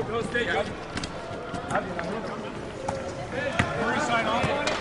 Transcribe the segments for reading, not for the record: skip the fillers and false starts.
Go, stay, go. Sign off on it.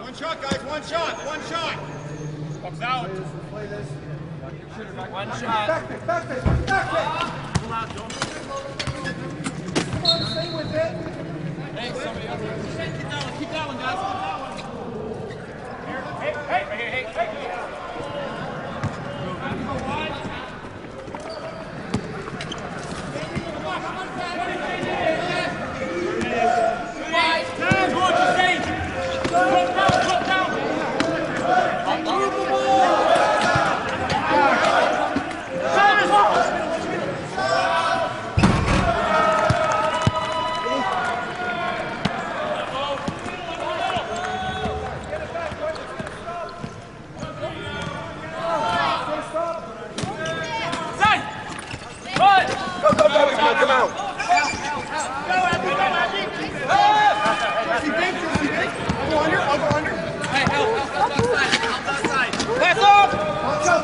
One shot, guys, one shot, one shot. Box out. One shot. Back it. Pull out, John. Come on, stay with it. Hey, somebody else. Keep that one, guys. Hey. Come out. I'll go under. Hey, help outside. Pass off. Box out.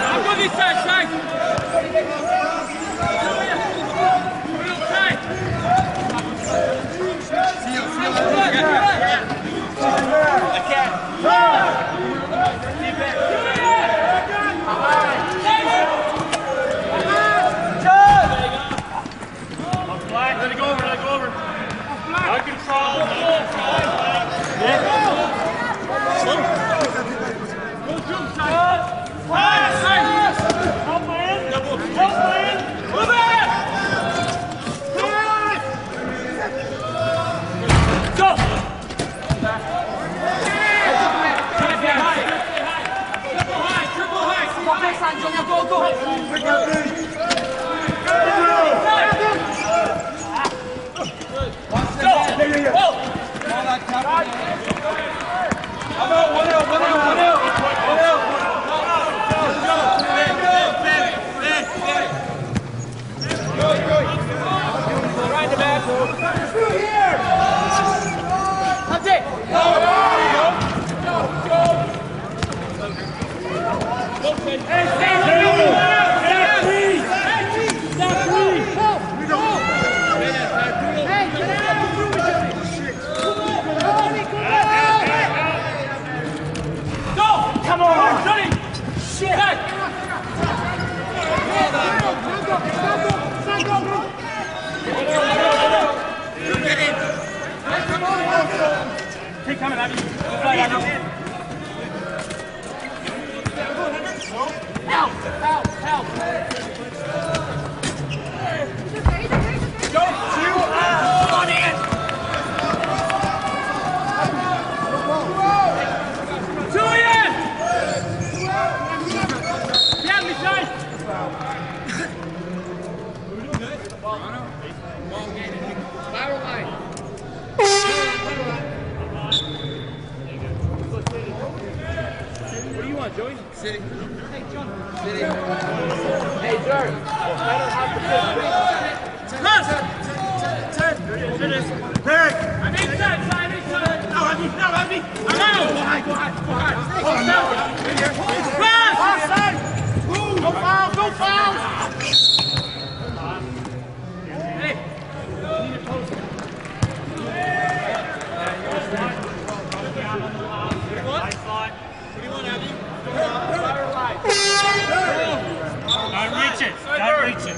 I'm on this side, guys. Let it go over. I control. Move it! Go! Triple high. Go. Come on, Johnny! Shit! Keep coming, Abby. Help! On in! What do you want, Joey? City. Hey, John. City. Hey, Jerry. I don't have to No foul, no foul! Don't reach it. Don't reach it.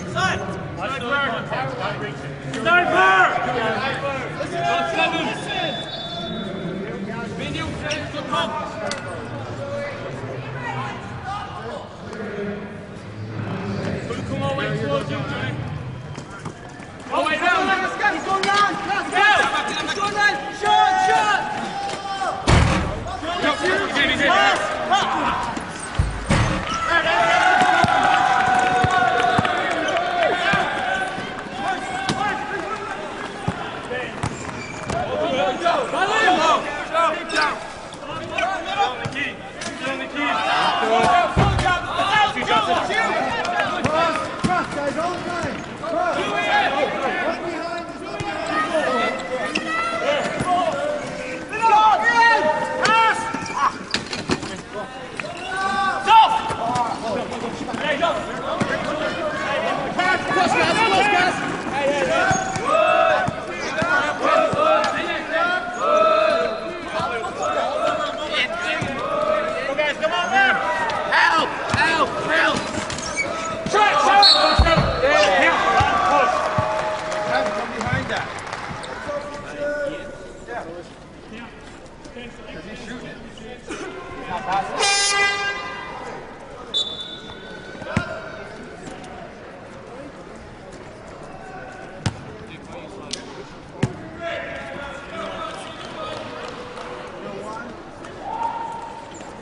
Don't reach it. Sniper! Come on, wait towards you, Johnny. Oh, wait, round. Let's go, he's gone round. Let's go. He's gone round. Shot, shot. He's in.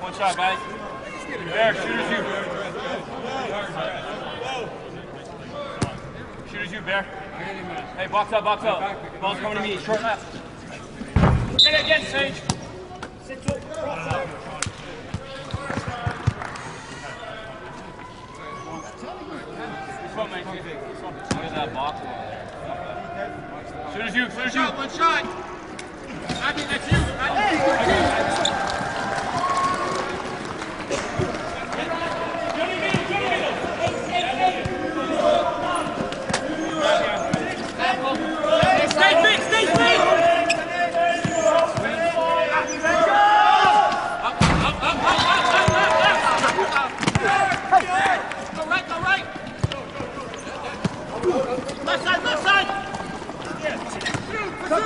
One shot, guys. There, shooters you. Shooters you, Bear. Hey, box up, box up. Ball's coming to me, short left. Get it again, Sage. Sit up. This one, mate. Look at that box over there. Shooters you, shooters you. One shot. Abby, that's you.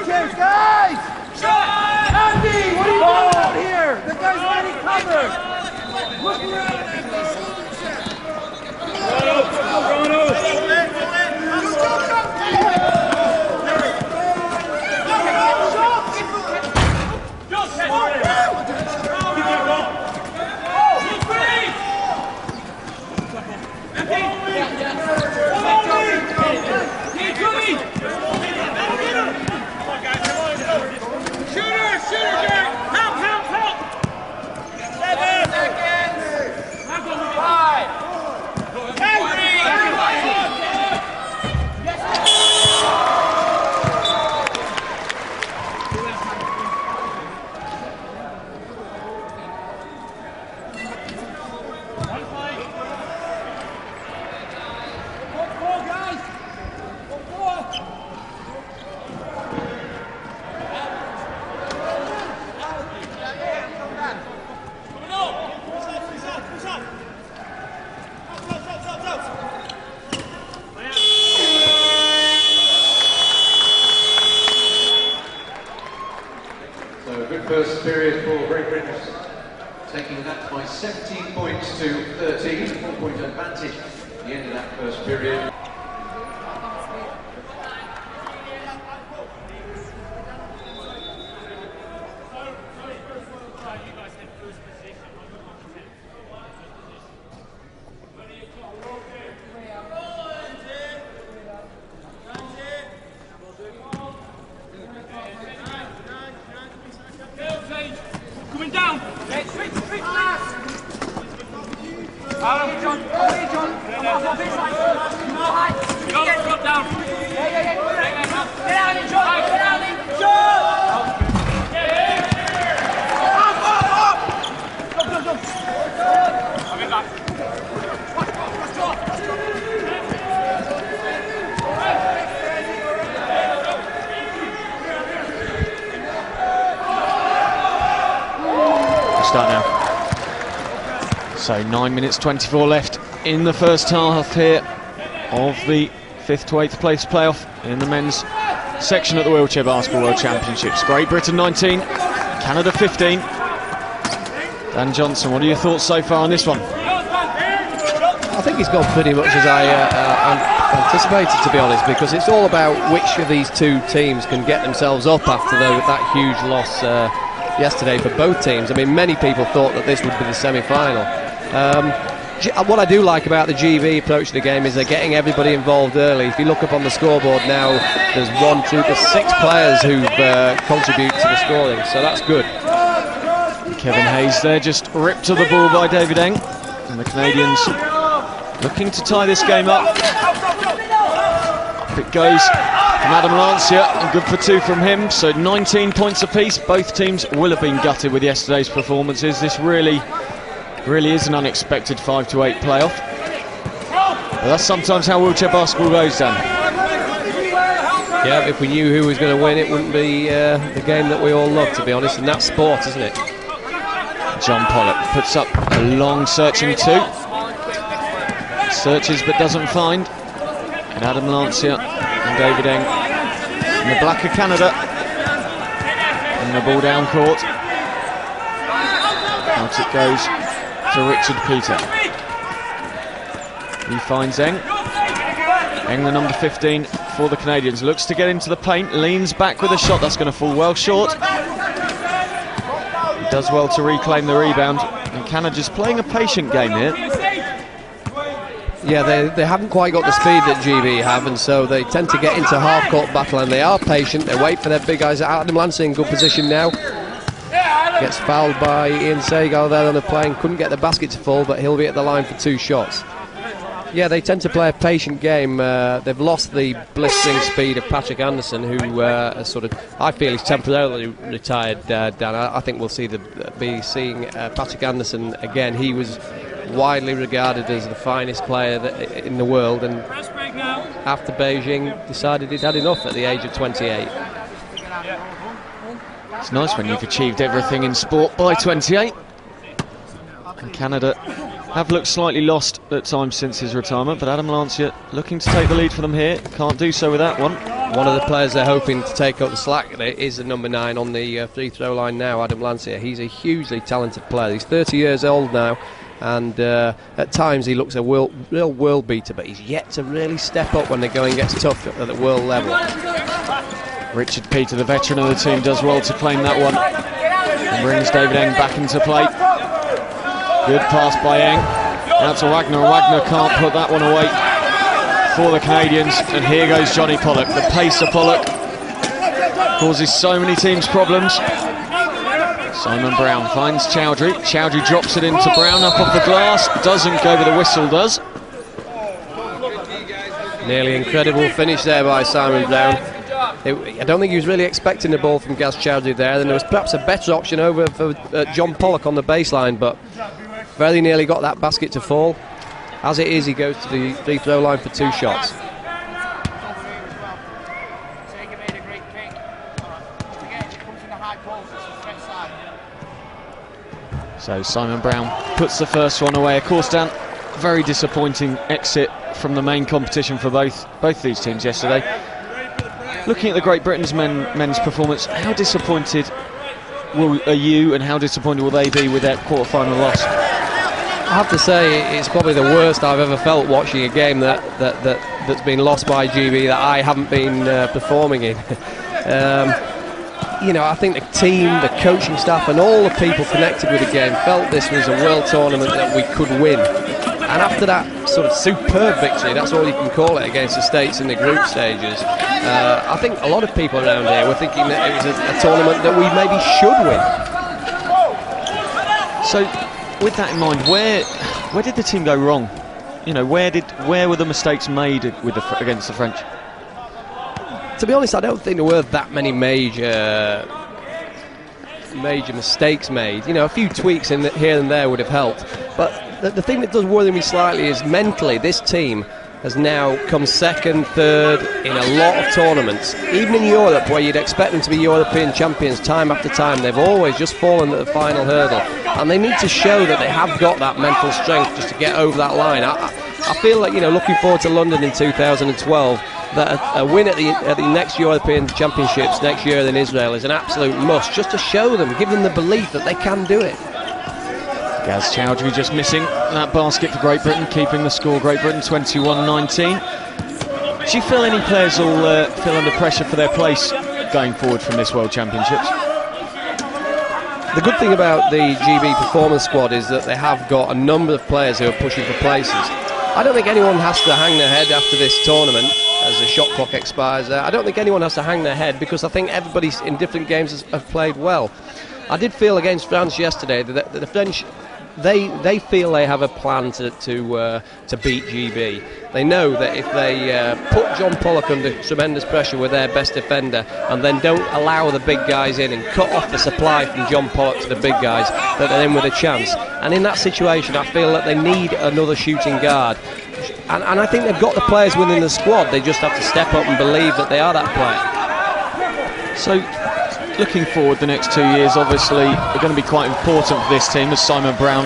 Cheers, guys! Andy, what are you doing out here? The guy's already covered. Look around. First period for Great Britain, taking that by 17 points to 13, 4-point advantage at the end of that first period. Coming down! Switch! Adam, John! Go, drop down! Get out of John! Get out of John! So 9 minutes 24 left in the first half here of the 5th to 8th place playoff in the men's section at the Wheelchair Basketball World Championships. Great Britain 19, Canada 15. Dan Johnson, what are your thoughts so far on this one? I think he's gone pretty much as I anticipated, to be honest, because it's all about which of these two teams can get themselves up after that huge loss yesterday for both teams. I mean, many people thought that this would be the semi-final. What I do like about the GB approach to the game is they're getting everybody involved early. If you look up on the scoreboard now, there's 6 players who've contributed to the scoring, so that's good. Kevin Hayes there, just ripped to the ball by David Eng, and the Canadians looking to tie this game up. Up it goes from Adam Lancia, and good for 2 from him, so 19 points apiece. Both teams will have been gutted with yesterday's performances. This really is an unexpected 5 to 8 playoff. But that's sometimes how wheelchair basketball goes, Dan. Yeah, if we knew who was going to win, it wouldn't be the game that we all love, to be honest, and that's sport, isn't it? John Pollock puts up a long searching 2. Searches but doesn't find. And Adam Lancia and David Eng in the black of Canada. And the ball down court. Out it goes to Richard Peter. He finds Eng. Eng, the number 15 for the Canadians, looks to get into the paint, leans back with a shot that's going to fall well short. He does well to reclaim the rebound, and Canada just playing a patient game here. Yeah, they haven't quite got the speed that GB have, and so they tend to get into half-court battle, and they are patient. They wait for their big guys. Adam Lancia in good position now. Gets fouled by Ian Seagal there on the play and couldn't get the basket to fall, but he'll be at the line for 2 shots. Yeah, they tend to play a patient game. They've lost the blistering speed of Patrick Anderson, who I feel is temporarily retired, Dan. I think we'll be seeing Patrick Anderson again. He was widely regarded as the finest player in the world, and after Beijing decided he'd had enough at the age of 28. It's nice when you've achieved everything in sport by 28. And Canada have looked slightly lost at times since his retirement, but Adam Lancia looking to take the lead for them here. Can't do so with that one. One of the players they're hoping to take up the slack is the number 9 on the free throw line now, Adam Lancia. He's a hugely talented player. He's 30 years old now, and at times he looks a real world beater, but he's yet to really step up when the going gets tough at the world level. Richard Peter, the veteran of the team, does well to claim that one and brings David Eng back into play. Good pass by Eng out to Wagner, and Wagner can't put that one away for the Canadians. And here goes Johnny Pollock. The pace of Pollock causes so many teams problems. Simon Brown finds Chowdhury. Chowdhury drops it into Brown, up off the glass. Doesn't go, but the whistle does. Nearly incredible finish there by Simon Brown. I don't think he was really expecting the ball from Gaz Chowdhury there. Then there was perhaps a better option over for John Pollock on the baseline, but very nearly got that basket to fall. As it is, he goes to the free throw line for 2 shots. So Simon Brown puts the first one away. Of course, Dan, very disappointing exit from the main competition for both these teams yesterday. Looking at the Great Britain's men's performance, how disappointed are you, and how disappointed will they be with their quarter-final loss? I have to say it's probably the worst I've ever felt watching a game that's been lost by GB that I haven't been performing in. I think the team, the coaching staff and all the people connected with the game felt this was a world tournament that we could win. And after that sort of superb victory, that's all you can call it, against the States in the group stages, I think a lot of people around here were thinking that it was a tournament that we maybe should win. So, with that in mind, where did the team go wrong? Where were the mistakes made against the French? To be honest, I don't think there were that many major mistakes made. A few tweaks here and there would have helped. But the thing that does worry me slightly is mentally, this team has now come second, third in a lot of tournaments. Even in Europe, where you'd expect them to be European champions time after time, they've always just fallen at the final hurdle. and they need to show that they have got that mental strength just to get over that line. I feel like, you know, looking forward to London in 2012, that a win at the next European Championships next year in Israel is an absolute must, just to show them, give them the belief that they can do it. Gaz Chowdhury just missing that basket for Great Britain, keeping the score. Great Britain 21-19. Do you feel any players will feel under pressure for their place going forward from this World Championships? The good thing about the GB performance squad is that they have got a number of players who are pushing for places. I don't think anyone has to hang their head after this tournament as the shot clock expires. I don't think anyone has to hang their head, because I think everybody in different games have played well. I did feel against France yesterday that the French, they feel they have a plan to beat GB. They know that if they put John Pollock under tremendous pressure with their best defender, and then don't allow the big guys in and cut off the supply from John Pollock to the big guys, that they're in with a chance. And in that situation, I feel that they need another shooting guard. And I think they've got the players within the squad. They just have to step up and believe that they are that player. So, looking forward, the next 2 years obviously are going to be quite important for this team, as Simon Brown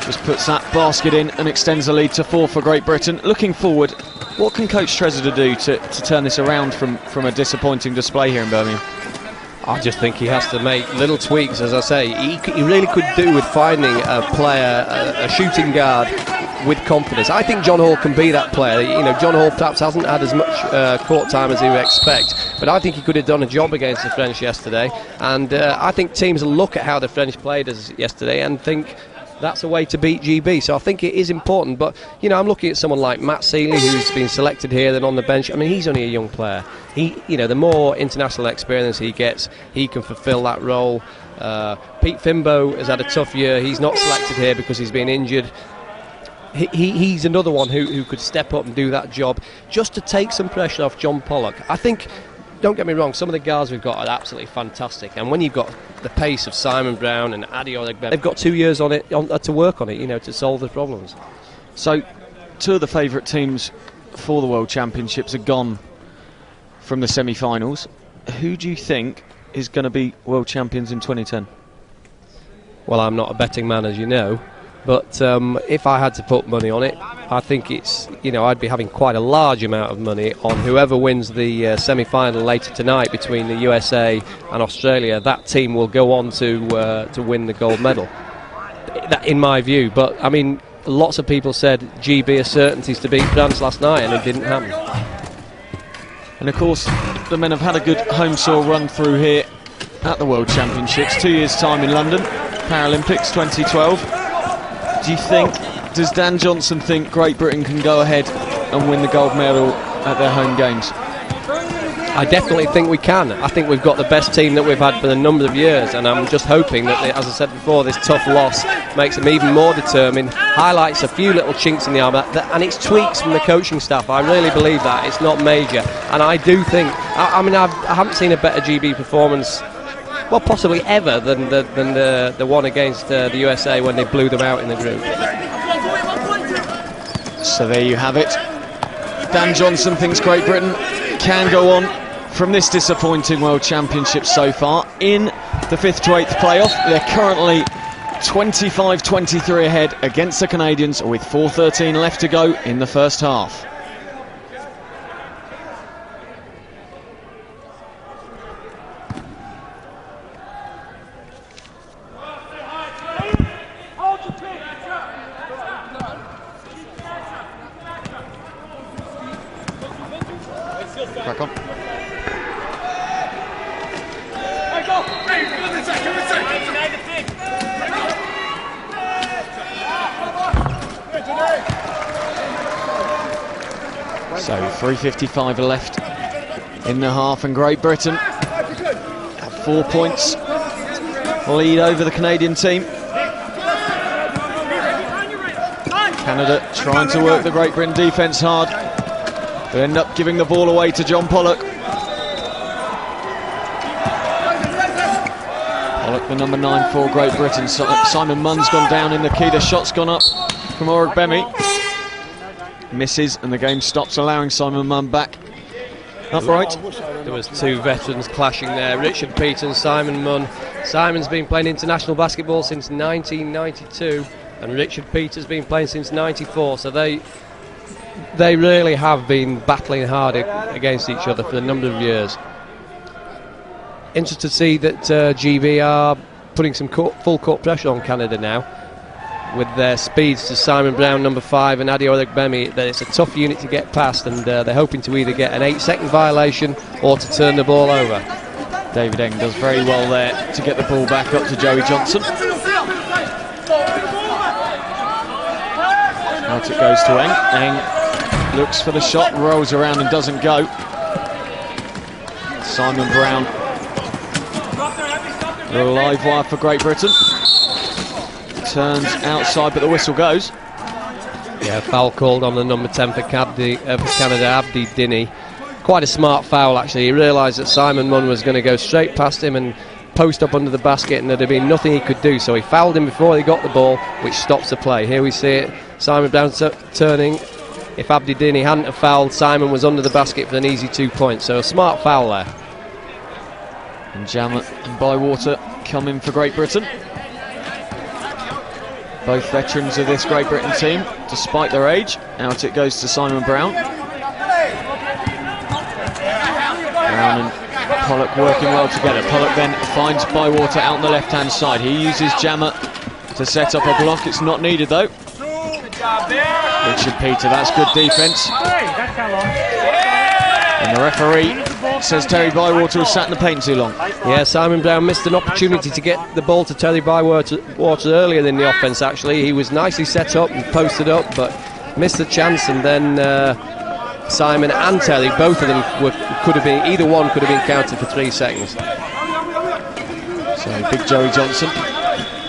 just puts that basket in and extends the lead to 4 for Great Britain. Looking forward, what can Coach Tresidder do to turn this around from a disappointing display here in Birmingham? I just think he has to make little tweaks, as I say. He really could do with finding a player, a shooting guard with confidence. I think John Hall can be that player. You know, John Hall perhaps hasn't had as much court time as he would expect, but I think he could have done a job against the French yesterday. And I think teams will look at how the French played us yesterday and think that's a way to beat GB. So I think it is important. But, you know, I'm looking at someone like Matt Seeley, who's been selected here, then on the bench. I mean, he's only a young player. You know, the more international experience he gets, he can fulfil that role. Pete Fimbo has had a tough year. He's not selected here because he's been injured. He's another one who could step up and do that job, just to take some pressure off John Pollock. I think, don't get me wrong, some of the guards we've got are absolutely fantastic, and when you've got the pace of Simon Brown and I.W.B.Delinquents, they've got 2 years on it to work on it, you know, to solve the problems. So, 2 of the favourite teams for the World Championships are gone from the semi-finals. Who do you think is going to be world champions in 2010? Well, I'm not a betting man, as you know, but if I had to put money on it, I think it's, you know, I'd be having quite a large amount of money on whoever wins the semi-final later tonight between the USA and Australia. That team will go on to win the gold medal, that, in my view. But I mean, lots of people said GB are certainties to beat France last night, and it didn't happen. And of course, the men have had a good home soil run through here at the World Championships. 2 years' time in London, Paralympics 2012. Does Dan Johnson think Great Britain can go ahead and win the gold medal at their home games? I definitely think we can. I think we've got the best team that we've had for a number of years, and I'm just hoping that, as I said before, this tough loss makes them even more determined, highlights a few little chinks in the armour, and it's tweaks from the coaching staff. I really believe that. It's not major. And I do think, I haven't seen a better GB performance, well, possibly ever, than the one against the USA when they blew them out in the group. So there you have it. Dan Johnson thinks Great Britain can go on from this disappointing World Championship so far in the 5th to 8th playoff. They're currently 25-23 ahead against the Canadians with 4:13 left to go in the first half. Crack on. So 3:55 left in the half, and Great Britain have 4 points lead over the Canadian team. Canada trying to work the Great Britain defence hard, but end up giving the ball away to John Pollock. Pollock, the number 9 for Great Britain. Simon Munn's gone down in the key. The shot's gone up from I.W.B.Bemi. Misses, and the game stops, allowing Simon Munn back upright. There was 2 veterans clashing there, Richard Peete and Simon Munn. Simon's been playing international basketball since 1992, and Richard Peter's been playing since 94, so they really have been battling hard against each other for a number of years. Interested to see that GB are putting some full court pressure on Canada now with their speeds to Simon Brown, number 5, and I.W.B.Delinquents. That it's a tough unit to get past, and they're hoping to either get an 8-second violation or to turn the ball over. David Eng does very well there to get the ball back up to Joey Johnson. Out it goes to Eng. Eng looks for the shot, rolls around and doesn't go. Simon Brown. A live wire for Great Britain. Turns outside, but the whistle goes. Yeah, foul called on the number 10 for Canada, I.W.B.Delinquents. Quite a smart foul, actually. He realised that Simon Munn was going to go straight past him and post up under the basket, and there'd have been nothing he could do. So he fouled him before he got the ball, which stops the play. Here we see it. Simon Brown turning. If I.W.B.Delinquents hadn't have fouled, Simon was under the basket for an easy 2 points. So a smart foul there. And Jammer and Bywater come in for Great Britain. Both veterans of this Great Britain team, despite their age. Out it goes to Simon Brown. Brown and Pollock working well together. Pollock then finds Bywater out on the left-hand side. He uses Jammer to set up a block. It's not needed though. Richard Peter, that's good defence. And the referee says Terry Bywater was sat in the paint too long. Yeah, Simon Brown missed an opportunity to get the ball to Terry Bywater earlier in the offence, actually. He was nicely set up and posted up, but missed the chance, and then Simon and Terry, both of them could have been, either one could have been counted for 3 seconds. So big Joey Johnson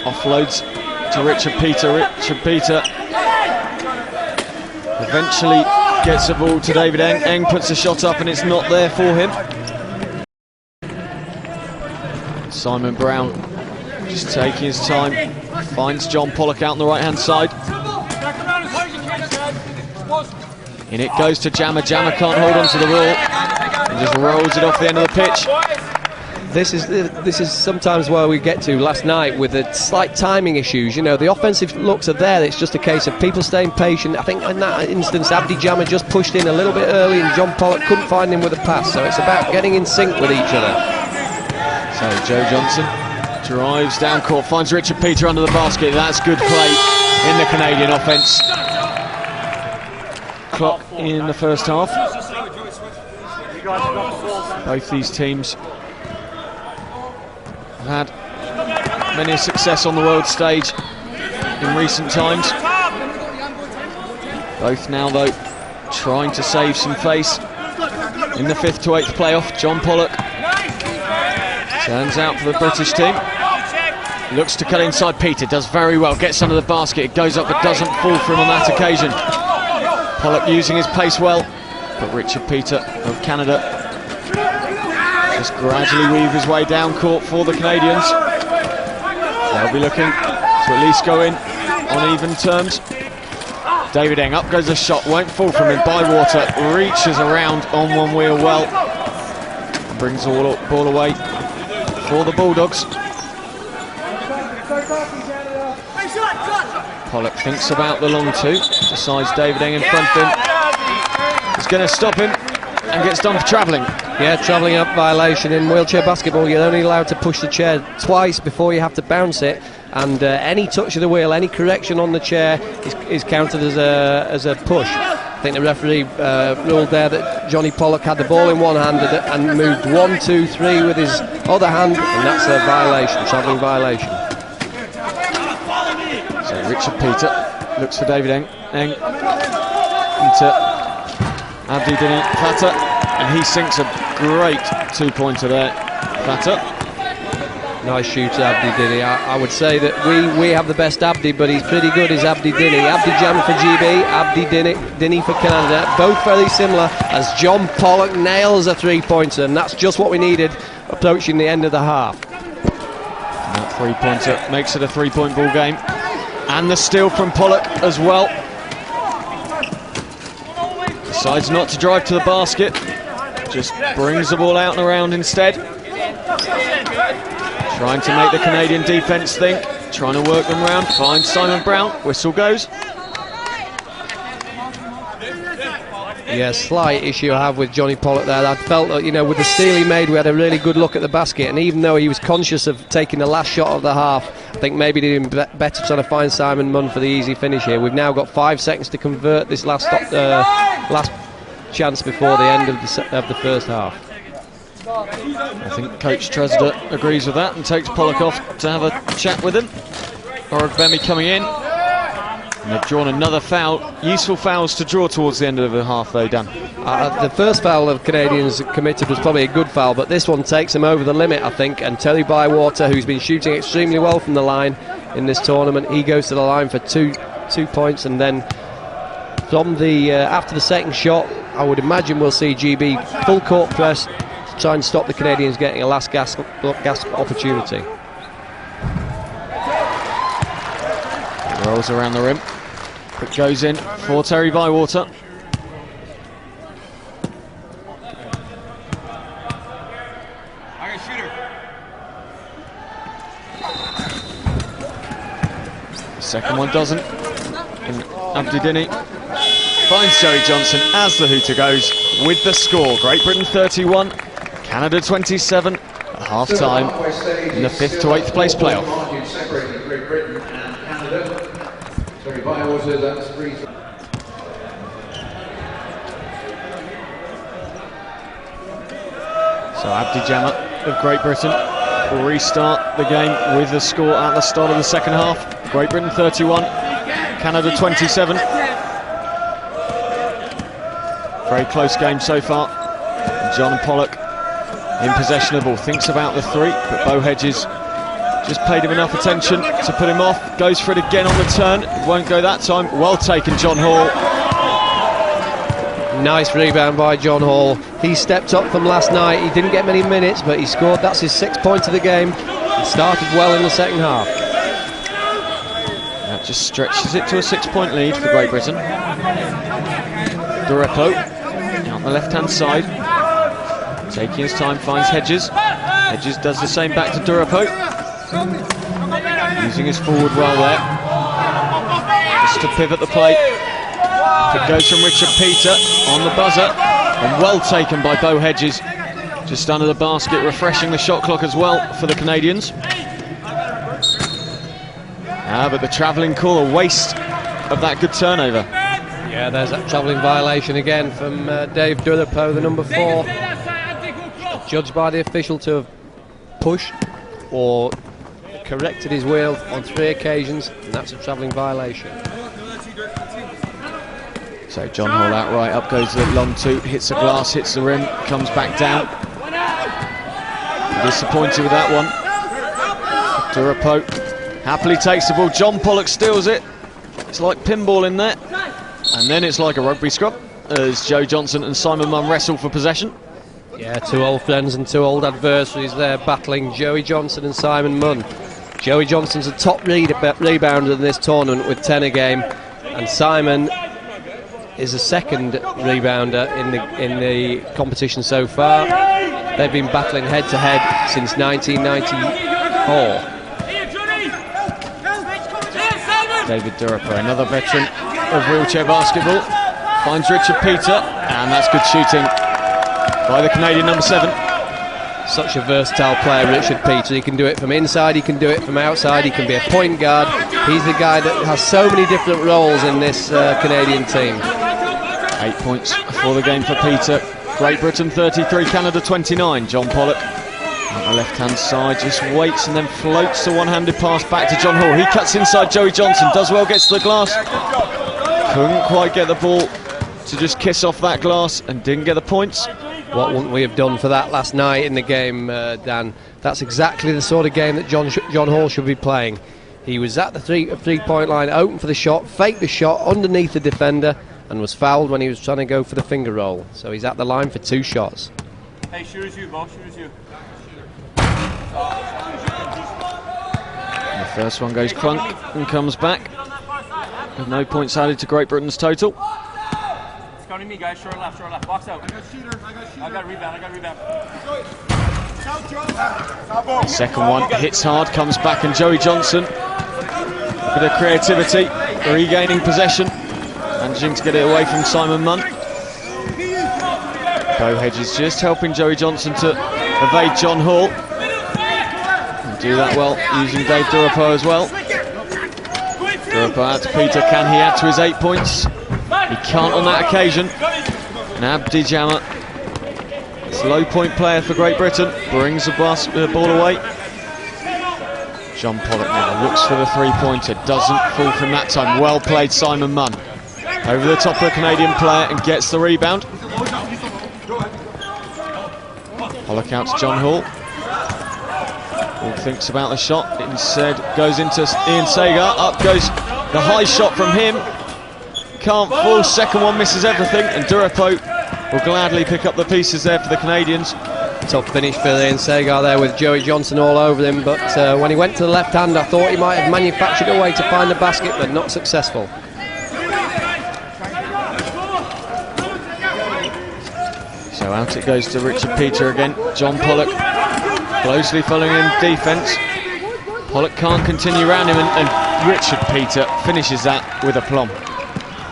offloads to Richard Peter. Richard Peter eventually gets the ball to David Eng. Eng puts a shot up and it's not there for him. Simon Brown just taking his time, finds John Pollock out on the right hand side. In it goes to Jammer. Jammer can't hold on to the ball and just rolls it off the end of the pitch. This is sometimes where we get to last night with the slight timing issues. You know, the offensive looks are there. It's just a case of people staying patient. I think in that instance, Jammer just pushed in a little bit early, and John Pollock couldn't find him with a pass. So it's about getting in sync with each other. So Joe Johnson drives down court, finds Richard Peter under the basket. That's good play in the Canadian offence. Clock in the first half. Both these teams have had many a success on the world stage in recent times. Both now though trying to save some face in the 5th to 8th playoff. John Pollock turns out for the British team, looks to cut inside. Peter does very well, gets under the basket, it goes up but doesn't fall for him on that occasion. Pollock using his pace well, but Richard Peter of Canada just gradually weave his way down court for the Canadians. They'll be looking to at least go in on even terms. David Eng, up goes the shot, won't fall from him. Bywater reaches around on one wheel well, and brings the ball away for the Bulldogs. Pollock thinks about the long two, decides David Eng in front of him. He's going to stop him and gets done for travelling. Yeah, travelling up violation. In wheelchair basketball, you're only allowed to push the chair twice before you have to bounce it, and any touch of the wheel, any correction on the chair is counted as a push. I think the referee ruled there that Johnny Pollock had the ball in one hand and moved 1, 2, 3 with his other hand, and that's a violation, travelling violation. So Richard Peter looks for David Eng. Eng into I.W.B.Delinquents, and he sinks a great 2-pointer there. Platter. Nice shooter, I.W.B.Delinquents. I would say that we have the best Abdi, but he's pretty good as I.W.B.Delinquents. Abdi Jammer for GB, I.W.B.Delinquents for Canada. Both very similar, as John Pollock nails a 3-pointer, and that's just what we needed approaching the end of the half. And that 3-pointer makes it a 3-point ball game. And the steal from Pollock as well. Decides not to drive to the basket, just brings the ball out and around instead. Trying to make the Canadian defence think, trying to work them round, finds Simon Brown, whistle goes. Yeah, slight issue I have with Johnny Pollock there. I felt that, you know, with the steal he made, we had a really good look at the basket, and even though he was conscious of taking the last shot of the half, I think maybe he did better trying to find Simon Munn for the easy finish here. We've now got 5 seconds to convert this last chance before the end of the first half. I think Coach Tresder agrees with that and takes Pollock off to have a chat with him. I.W.B.Delinquents coming in. And they've drawn another foul. Useful fouls to draw towards the end of the half though, Dan. The first foul of Canadians committed was probably a good foul, but this one takes him over the limit, I think. And Terry Bywater, who's been shooting extremely well from the line in this tournament, he goes to the line for two points, and then from the after the second shot, I would imagine we'll see GB full court press to try and stop the Canadians getting a last gasp opportunity. Rolls around the rim. It goes in for Terry Bywater. Second one doesn't. And I.W.B.Delinquents finds Joey Johnson as the hooter goes with the score. Great Britain 31, Canada 27 at half time in the 5th to 8th place playoff. Separating Great Britain and Canada. Terry Bywater, that's free. So Abdi Jama of Great Britain will restart the game with the score at the start of the second half. Great Britain 31, Canada 27. Very close game so far. John Pollock in possession of the ball, thinks about the three, but Bo Hedges just paid him enough attention to put him off. Goes for it again on the turn. It won't go that time. Well taken, John Hall. Nice rebound by John Hall. He stepped up from last night. He didn't get many minutes, but he scored. That's his 6th point of the game. He started well in the second half. That just stretches it to a 6-point lead for Great Britain. Durepo out the left-hand side. Taking his time, finds Hedges. Hedges does the same back to Durepo. Using his forward well there. Just to pivot the play. It goes from Richard Peter on the buzzer. And well taken by Bo Hedges. Just under the basket, refreshing the shot clock as well for the Canadians. But the travelling call, a waste of that good turnover. Yeah, there's that travelling violation again from Dave Durepo, the number 4. Judged by the official to have pushed or corrected his wheel on 3 occasions, and that's a travelling violation. So John Hall outright, up goes the long two, hits the glass, hits the rim, comes back down. Disappointed with that one. Durepo happily takes the ball. John Pollock steals it. It's like pinball in there. And then it's like a rugby scrum as Joe Johnson and Simon Munn wrestle for possession. Yeah, 2 old friends and 2 old adversaries there battling, Joey Johnson and Simon Munn. Joey Johnson's a top rebounder in this tournament with 10 a game, and Simon is a 2nd rebounder in the competition so far. They've been battling head to head since 1994. David Durepo, another veteran of wheelchair basketball, finds Richard Peter, and that's good shooting by the Canadian number 7. Such a versatile player, Richard Peter. He can do it from inside, he can do it from outside, he can be a point guard. He's the guy that has so many different roles in this Canadian team. 8 points for the game for Peter. Great Britain 33, Canada 29. John Pollock on the left-hand side just waits and then floats the one-handed pass back to John Hall. He cuts inside Joey Johnson, does well, gets to the glass. Couldn't quite get the ball to just kiss off that glass and didn't get the points. What wouldn't we have done for that last night in the game, Dan? That's exactly the sort of game that John Hall should be playing. He was at the three-point line, open for the shot, faked the shot underneath the defender, and was fouled when he was trying to go for the finger roll. So he's at the line for 2 shots. Hey, shoot as you, Bo, shoot as you. And the first one goes clunk and comes back. With no points added to Great Britain's total. It's coming to me, guys. Short left, short left. Box out. I got shooter, I got rebound, Second one hits hard, comes back, and Joey Johnson, a bit of creativity, regaining possession, managing to get it away from Simon Munn. Bo Hedges just helping Joey Johnson to evade John Hall. And do that well, using Dave Durapo as well. Durapo out to Peter, can he add to his 8 points? He can't on that occasion. And I.W.B.Delinquents, this low point player for Great Britain, brings the ball away. John Pollock now looks for the three-pointer, doesn't fall from that time. Well played, Simon Munn. Over the top of the Canadian player and gets the rebound. Pollock out to John Hall. Hall thinks about the shot, instead goes into Ian Sagar. Up goes the high shot from him. Can't fall, second one misses everything, and Durapo will gladly pick up the pieces there for the Canadians. Tough finish for Ian Sagar there with Joey Johnson all over him, but when he went to the left hand, I thought he might have manufactured a way to find the basket, but not successful. So out it goes to Richard Peter again. John Pollock closely following in defence. Pollock can't continue around him, and Richard Peter finishes that with aplomb.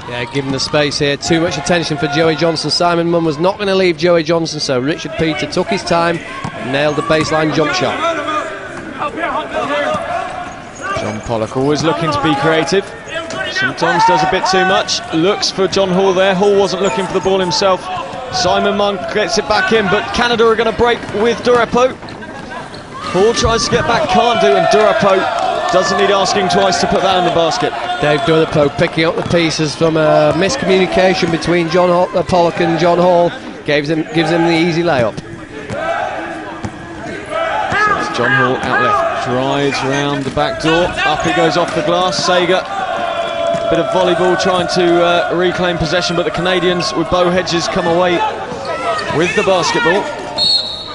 Yeah, given the space here, too much attention for Joey Johnson. Simon Munn was not going to leave Joey Johnson, so Richard Peter took his time and nailed the baseline jump shot. John Pollock always looking to be creative. Sometimes does a bit too much. Looks for John Hall there. Hall wasn't looking for the ball himself. Simon Munn gets it back in, but Canada are going to break with Durapo. Hall tries to get back, can't do, and Durapo doesn't need asking twice to put that in the basket. Dave Durapo picking up the pieces from a miscommunication between Pollock and John Hall, gives him the easy layup. So it's John Hall out left, drives round the back door, up it goes off the glass. Sagar, bit of volleyball trying to reclaim possession, but the Canadians with Bo Hedges come away with the basketball.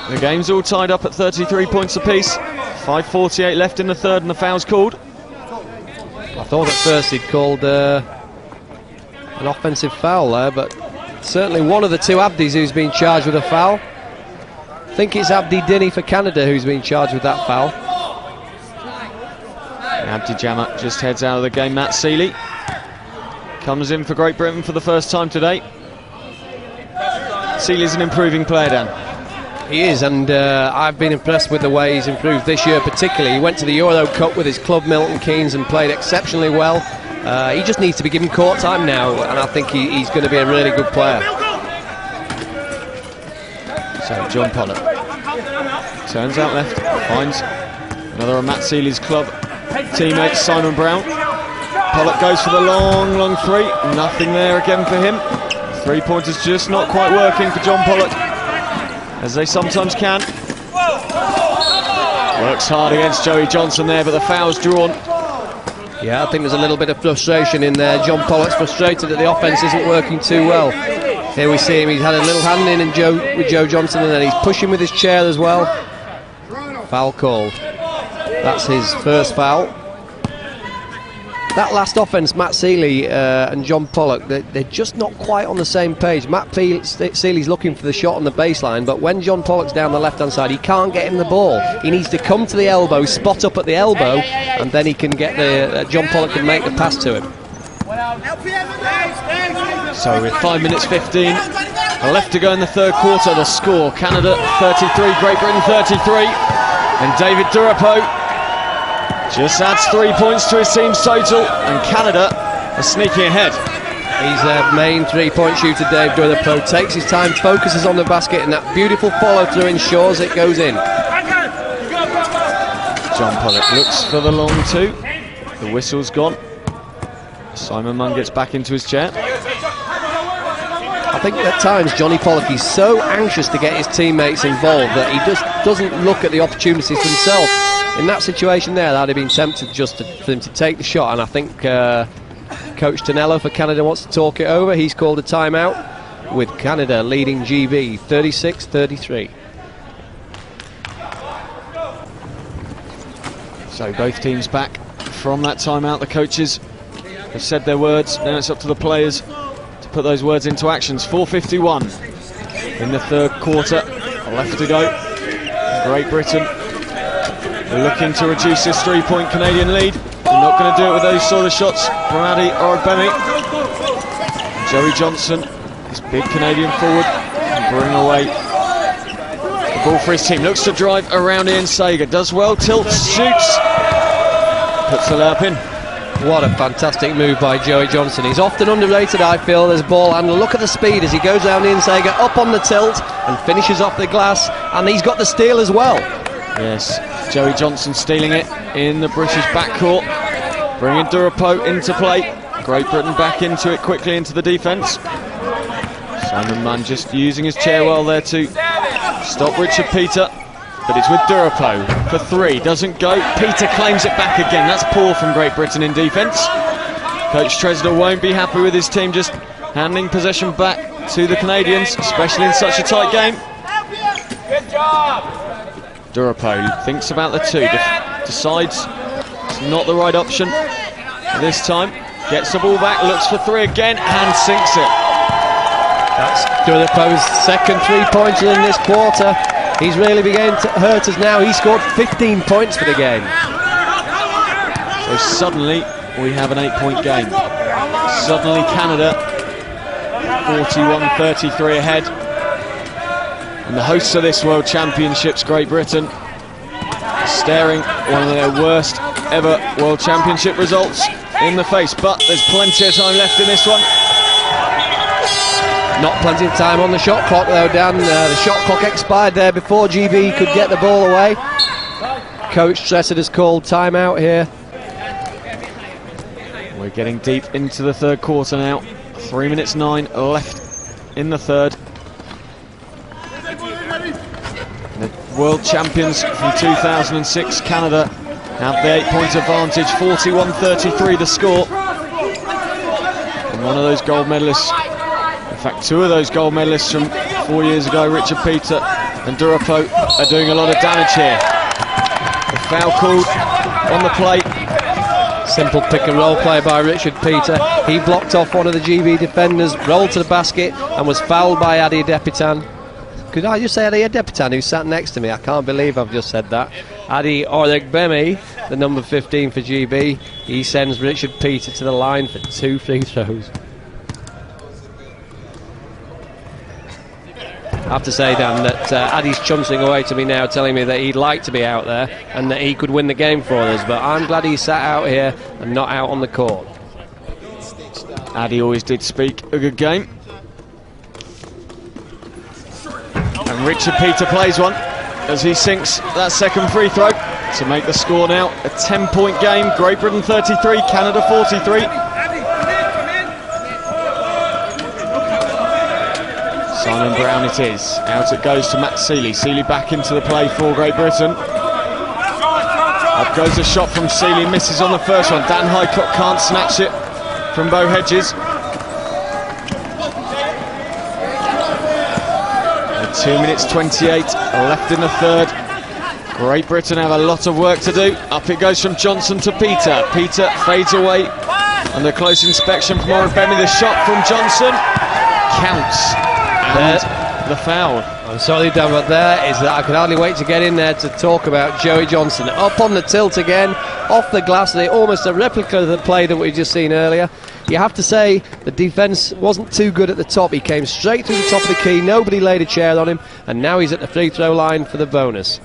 The game's all tied up at 33 points apiece. 5:48 left in the third, and the foul's called. I thought at first he'd called an offensive foul there, but certainly one of the two Abdis who's been charged with a foul. I think it's I.W.B.Delinquents for Canada who's been charged with that foul. I.W.B.Delinquents just heads out of the game. Matt Seeley comes in for Great Britain for the first time today. Seeley's an improving player, Dan. He is, and I've been impressed with the way he's improved this year particularly. He went to the Euro Cup with his club Milton Keynes and played exceptionally well. He just needs to be given court time now, and I think he's going to be a really good player. So John Pollock turns out left, finds another of Matt Seeley's club teammate, Simon Brown. Pollock goes for the long three, nothing there again for him. Three-pointer's just not quite working for John Pollock, as they sometimes can. Works hard against Joey Johnson there, but the foul's drawn. Yeah, I think there's a little bit of frustration in there. John Pollock's frustrated that the offence isn't working too well. Here we see him, he's had a little hand in with Joe Johnson, and then he's pushing with his chair as well. Foul called. That's his first foul. That last offence, Matt Seeley and John Pollock, they're just not quite on the same page. Matt Seeley's looking for the shot on the baseline, but when John Pollock's down the left-hand side, he can't get him the ball. He needs to come to the elbow, spot up at the elbow, and then he can get John Pollock can make the pass to him. So with 5 minutes 15 left to go in the third quarter, the score, Canada 33, Great Britain 33, and David Durapo just adds 3 points to his team's total, and Canada are sneaking ahead. He's their main three-point shooter, Dave Durapo. Takes his time, focuses on the basket, and that beautiful follow-through ensures it goes in. John Pollock looks for the long two. The whistle's gone. Simon Munn gets back into his chair. I think at times Johnny Pollock is so anxious to get his teammates involved that he just doesn't look at the opportunities himself. In that situation there, I'd have been tempted just for him to take the shot, and I think Coach Tonello for Canada wants to talk it over. He's called a timeout, with Canada leading GB 36-33. So both teams back from that timeout. The coaches have said their words. Now it's up to the players to put those words into actions. 4:51 in the third quarter. Left to go. Great Britain are looking to reduce this 3-point Canadian lead. They're not going to do it with those sort of shots from I.W.B.Delinquents. Joey Johnson, this big Canadian forward, can bring away the ball for his team. Looks to drive around Ian Sager, does well, tilts, shoots, puts the layup in. What a fantastic move by Joey Johnson. He's often underrated, I feel, as ball handler. Look at the speed as he goes down Ian Sager, up on the tilt and finishes off the glass, and he's got the steal as well. Yes, Joey Johnson stealing it in the British backcourt, bringing Durapo into play. Great Britain back into it quickly into the defence. Simon Munn just using his chair well there to stop Richard Peter. But it's with Durapo for 3, doesn't go. Peter claims it back again. That's poor from Great Britain in defence. Coach Tresdal won't be happy with his team just handing possession back to the Canadians, especially in such a tight game. Good job. Durapo thinks about the 2, decides it's not the right option this time. Gets the ball back, looks for 3 again, and sinks it. That's Durapo's second 3-pointer in this quarter. He's really beginning to hurt us now. He scored 15 points for the game. So suddenly we have an 8-point game. Suddenly Canada 41-33 ahead. And the hosts of this World Championships, Great Britain, staring one of their worst ever World Championship results in the face. But there's plenty of time left in this one. Not plenty of time on the shot clock though, Dan. The shot clock expired there before GB could get the ball away. Coach Tressard has called timeout here. We're getting deep into the third quarter now. 3 minutes 9 left in the third. The world champions from 2006, Canada, have the 8-point advantage. 41-33 the score. And one of those gold medalists, in fact 2 of those gold medalists from 4 years ago, Richard Peter and Durapo, are doing a lot of damage here. The foul called on the play. Simple pick and roll play by Richard Peter. He blocked off one of the GB defenders, rolled to the basket and was fouled by I.W.B.Delinquents. Could I just say I.W.B.Delinquents, who sat next to me? I can't believe I've just said that. I.W.B.Delinquents, the number 15 for GB, he sends Richard Peter to the line for 2 free throws. I have to say, Dan, that Addy's chuncing away to me now, telling me that he'd like to be out there and that he could win the game for us, but I'm glad he sat out here and not out on the court. Addy always did speak a good game. And Richard Peter plays one as he sinks that second free throw to make the score now a 10-point game. Great Britain 33, Canada 43. Simon Brown it is. Out it goes to Matt Seeley. Seeley back into the play for Great Britain. Up goes a shot from Seeley, misses on the first one. Dan Highcott can't snatch it from Bo Hedges. 2 minutes 28 left in the third. Great Britain have a lot of work to do. Up it goes from Johnson to Peter. Peter fades away under close inspection from I.W.B.Delinquents. The shot from Johnson counts. And the foul. I'm sorry, Dan, but there is that I could hardly wait to get in there to talk about Joey Johnson. Up on the tilt again, off the glass. They almost a replica of the play that we've just seen earlier. You have to say the defence wasn't too good at the top. He came straight through the top of the key. Nobody laid a chair on him, and now he's at the free throw line for the bonus.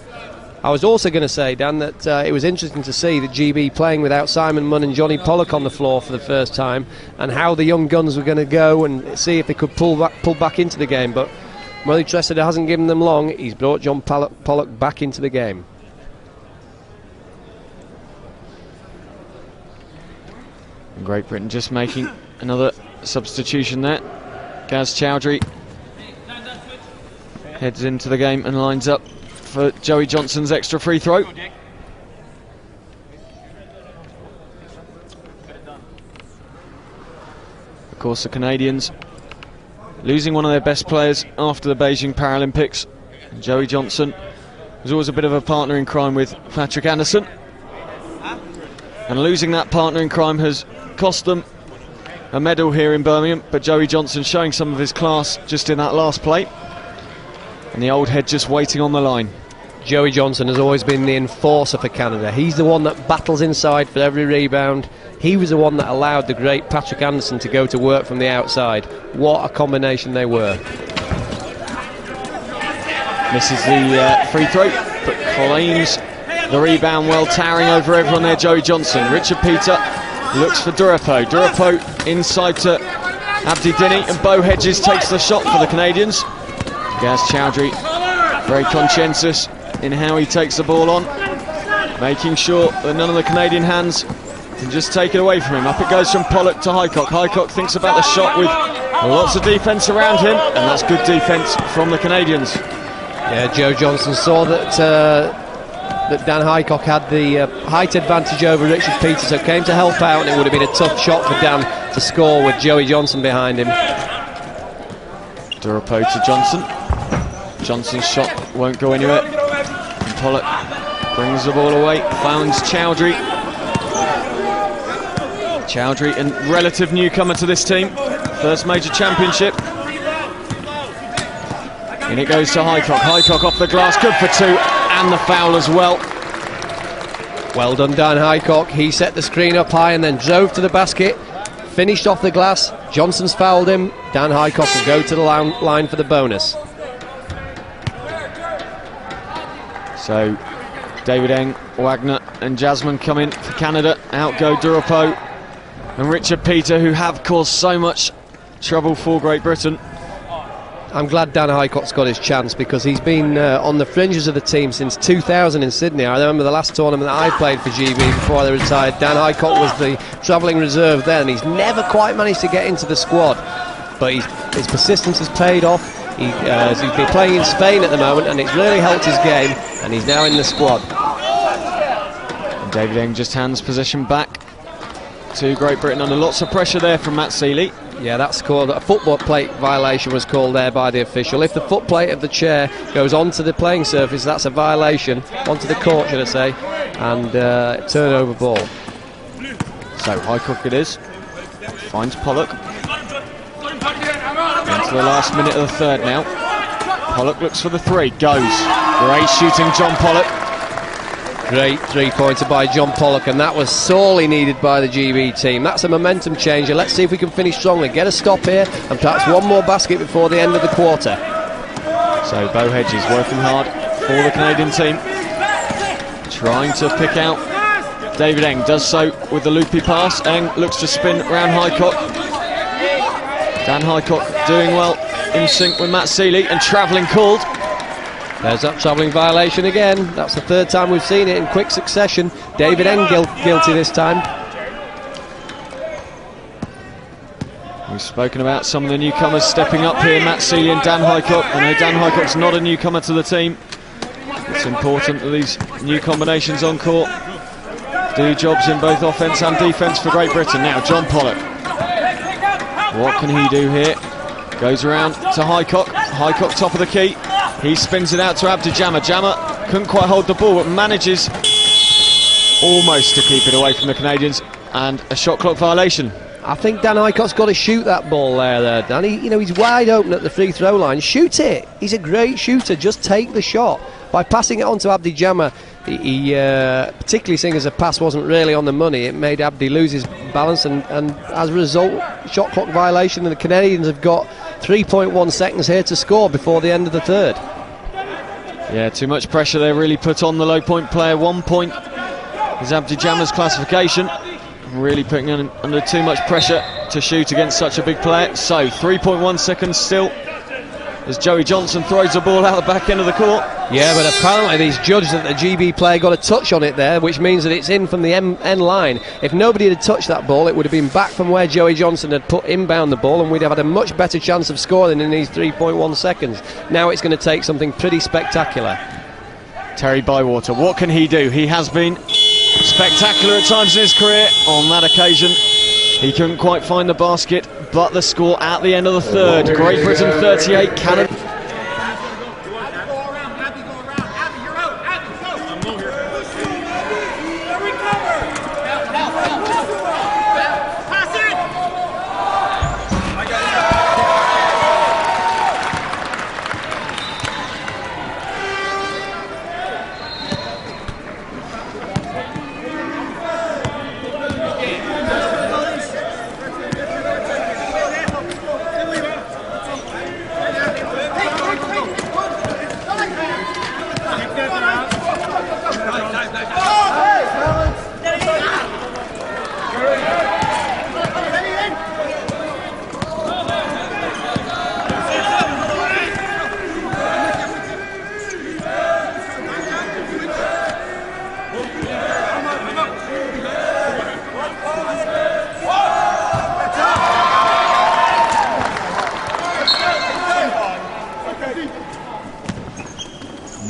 I was also going to say, Dan, that it was interesting to see the GB playing without Simon Munn and Johnny Pollock on the floor for the first time, and how the young guns were going to go and see if they could pull back into the game. But Murray Tressard hasn't given them long. He's brought John Pollock back into the game. And Great Britain just making another substitution there. Gaz Chowdhury heads into the game and lines up for Joey Johnson's extra free throw. Of course, the Canadians losing one of their best players after the Beijing Paralympics. Joey Johnson was always a bit of a partner in crime with Patrick Anderson, and losing that partner in crime has cost them a medal here in Birmingham. But Joey Johnson showing some of his class just in that last play, and the old head just waiting on the line. Joey Johnson has always been the enforcer for Canada. He's the one that battles inside for every rebound. He was the one that allowed the great Patrick Anderson to go to work from the outside. What a combination they were. Misses the free throw, but claims the rebound well, towering over everyone there, Joey Johnson. Richard Peter looks for Durapo. Durapo inside to I.W.B.Delinquents, and Bo Hedges takes the shot for the Canadians. Gaz Chowdhury, very conscientious in how he takes the ball on, making sure that none of the Canadian hands can just take it away from him. Up it goes from Pollock to Highcock. Highcock thinks about the shot with lots of defence around him, and that's good defence from the Canadians. Yeah, Joe Johnson saw that that Dan Highcock had the height advantage over Richard Peter, so came to help out, and it would have been a tough shot for Dan to score with Joey Johnson behind him. Durapo to Johnson. Johnson's shot won't go anywhere. And Pollock brings the ball away, finds Chowdhury. Chowdhury, a relative newcomer to this team, first major championship. And it goes to Highcock. Highcock off the glass, good for two, and the foul as well. Well done, Dan Highcock. He set the screen up high and then drove to the basket, finished off the glass. Johnson's fouled him. Dan Highcock will go to the line for the bonus. So David Eng, Wagner and Jasmine come in for Canada. Out go Durapo and Richard Peter, who have caused so much trouble for Great Britain. I'm glad Dan Highcock's got his chance, because he's been on the fringes of the team since 2000 in Sydney. I remember the last tournament that I played for GB before they retired. Dan Highcock was the travelling reserve then, and he's never quite managed to get into the squad. But his persistence has paid off. He's been playing in Spain at the moment, and it's really helped his game, and he's now in the squad. And David Eng just hands possession back to Great Britain under lots of pressure there from Matt Seeley. Yeah, that's called a foot plate violation, was called there by the official. If the foot plate of the chair goes onto the playing surface, that's a violation, onto the court should I say, and turnover ball. So Highcock it is, finds Pollock. Into the last minute of the third now. Pollock looks for the three, goes. Great shooting, John Pollock. Great three-pointer by John Pollock, and that was sorely needed by the GB team. That's a momentum changer. Let's see if we can finish strongly, get a stop here, and perhaps one more basket before the end of the quarter. So Bo Hedges working hard for the Canadian team, trying to pick out David Eng, does so with the loopy pass. Eng looks to spin round Highcock. Dan Highcock doing well in sync with Matt Seeley, and travelling called. There's that travelling violation again. That's the third time we've seen it in quick succession. David Eng guilty this time. We've spoken about some of the newcomers stepping up here, Matt Seeley and Dan Highcock. I know Dan Highcock's not a newcomer to the team. It's important that these new combinations on court do jobs in both offence and defence for Great Britain. Now John Pollock, what can he do here? Goes around to Highcock. Highcock top of the key. He spins it out to Abdi-Jammer. Jammer couldn't quite hold the ball, but manages almost to keep it away from the Canadians, and a shot clock violation. I think Dan Highcock's got to shoot that ball there, Dan. He's wide open at the free throw line. Shoot it. He's a great shooter. Just take the shot. By passing it on to Abdi-Jammer, he particularly seeing as the pass wasn't really on the money, it made Abdi lose his balance, and as a result, shot clock violation, and the Canadians have got 3.1 seconds here to score before the end of the third. Yeah, too much pressure there really put on the low point player. 1 point is Abdi-Jammer's classification. Really putting him under too much pressure to shoot against such a big player. So 3.1 seconds still as Joey Johnson throws the ball out the back end of the court. Yeah, but apparently these judged that the GB player got a touch on it there, which means that it's in from the end line. If nobody had touched that ball, it would have been back from where Joey Johnson had put inbound the ball, and we'd have had a much better chance of scoring in these 3.1 seconds. Now it's going to take something pretty spectacular. Terry Bywater, what can he do? He has been spectacular at times in his career. On that occasion, he couldn't quite find the basket, but the score at the end of the third, Great Britain 38, Canada.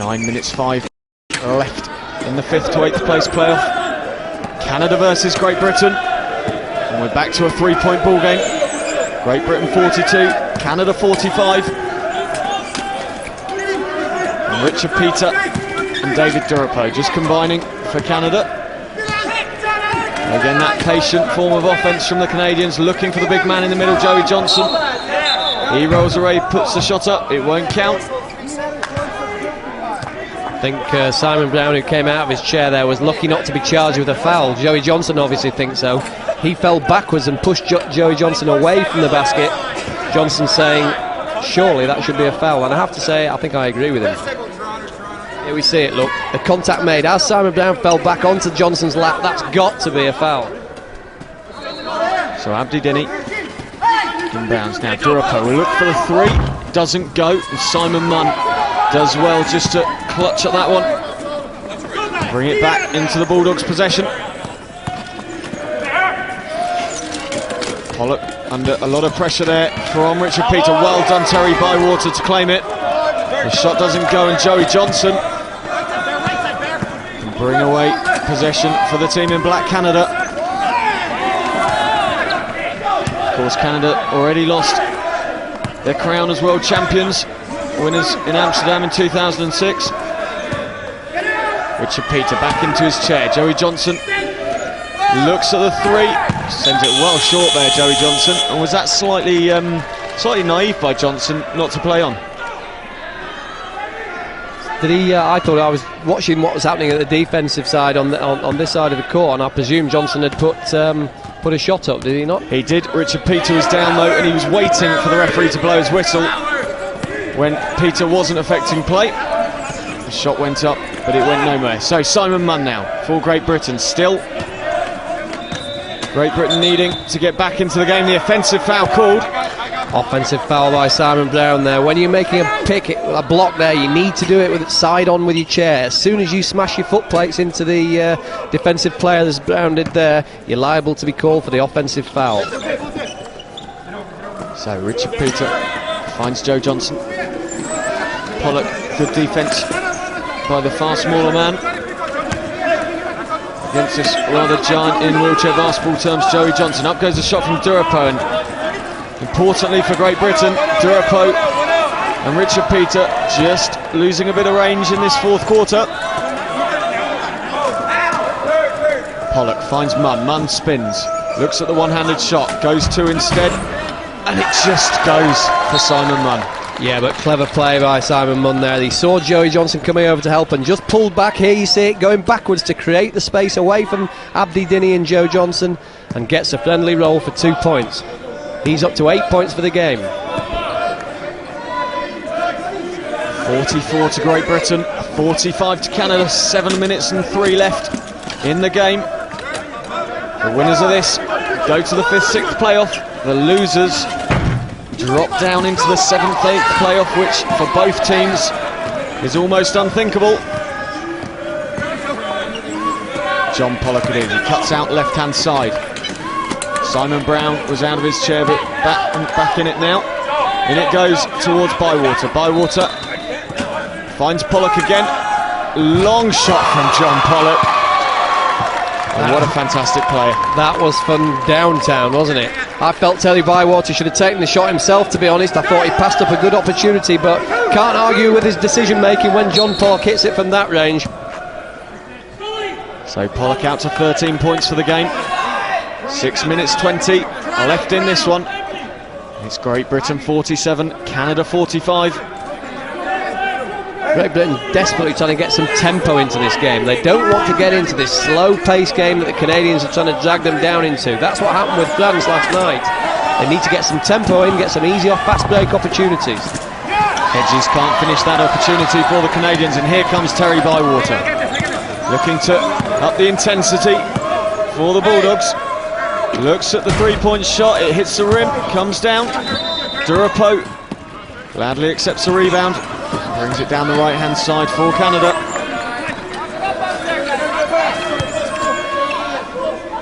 9 minutes 5 left in the 5th to 8th place playoff. Canada versus Great Britain. And we're back to a 3-point ball game. Great Britain 42, Canada 45. And Richard Peter and David Durapo just combining for Canada. Again, that patient form of offence from the Canadians, looking for the big man in the middle, Joey Johnson. He rolls away, puts the shot up, it won't count. I think Simon Brown, who came out of his chair there, was lucky not to be charged with a foul. Joey Johnson obviously thinks so. He fell backwards and pushed Joey Johnson away from the basket. Johnson saying, surely that should be a foul. And I have to say, I think I agree with him. Here we see it, look. The contact made as Simon Brown fell back onto Johnson's lap. That's got to be a foul. So I.W.B.Delinquents inbounds now. Durapo will look for the 3. Doesn't go. And Simon Munn does well just to clutch at that one. Bring it back into the Bulldogs' possession. Pollock under a lot of pressure there from Richard Peter. Well done, Terry Bywater, to claim it. The shot doesn't go, and Joey Johnson can bring away possession for the team in black, Canada. Of course, Canada already lost their crown as world champions, winners in Amsterdam in 2006. Richard Peter back into his chair. Joey Johnson looks at the 3, sends it well short there, Joey Johnson. And was that slightly naive by Johnson not to play on? Did he? I thought I was watching what was happening at the defensive side on this side of the court, and I presume Johnson had put a shot up. Did he not? He did. Richard Peter was down low, and he was waiting for the referee to blow his whistle when Peter wasn't affecting play. The shot went up, but it went nowhere. So Simon Munn now for Great Britain. Still Great Britain needing to get back into the game. The offensive foul called. Offensive foul by Simon Brown there. When you're making a block there, you need to do it with it side on with your chair. As soon as you smash your foot plates into the defensive player, as Brown did there, you're liable to be called for the offensive foul. So Richard Peter finds Joe Johnson. Pollock, good defence by the far smaller man. Against this rather giant in wheelchair basketball terms, Joey Johnson. Up goes the shot from Durapo, and importantly for Great Britain, Durapo and Richard Peter just losing a bit of range in this 4th quarter. Pollock finds Munn. Munn spins, looks at the one-handed shot, goes 2 instead, and it just goes for Simon Munn. Yeah, but clever play by Simon Munn there. He saw Joey Johnson coming over to help and just pulled back. Here you see it going backwards to create the space away from I.W.B.Delinquents and Joe Johnson, and gets a friendly roll for 2 points. He's up to 8 points for the game. 44 to Great Britain, 45 to Canada. 7 minutes and 3 left in the game. The winners of this go to the 5th, 6th playoff. The losers drop down into the 7th, 8th playoff, which for both teams is almost unthinkable. John Pollock it is. He cuts out left-hand side. Simon Brown was out of his chair, but back in it now. In it goes towards Bywater. Bywater finds Pollock again. Long shot from John Pollock. And what a fantastic play. That was from downtown, wasn't it? I felt Terry Bywater should have taken the shot himself, to be honest. I thought he passed up a good opportunity, but can't argue with his decision making when John Pollock hits it from that range. So Pollock out to 13 points for the game. 6 minutes 20 left in this one. It's Great Britain 47, Canada 45. Great Britain desperately trying to get some tempo into this game. They don't want to get into this slow-paced game that the Canadians are trying to drag them down into. That's what happened with France last night. They need to get some tempo in, get some easy off fast break opportunities. Hedges can't finish that opportunity for the Canadians, and here comes Terry Bywater, looking to up the intensity for the Bulldogs. Looks at the 3-point shot, it hits the rim, comes down. Durapo gladly accepts the rebound, brings it down the right-hand side for Canada.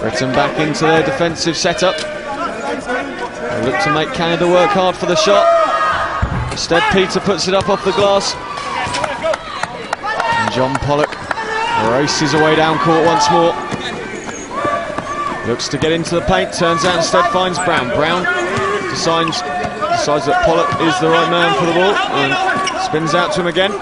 Britain back into their defensive setup. They look to make Canada work hard for the shot. Instead, Peter puts it up off the glass. And John Pollock races away down court once more. Looks to get into the paint, turns out instead finds Brown. Brown decides that Pollock is the right man for the ball and spins out to him again.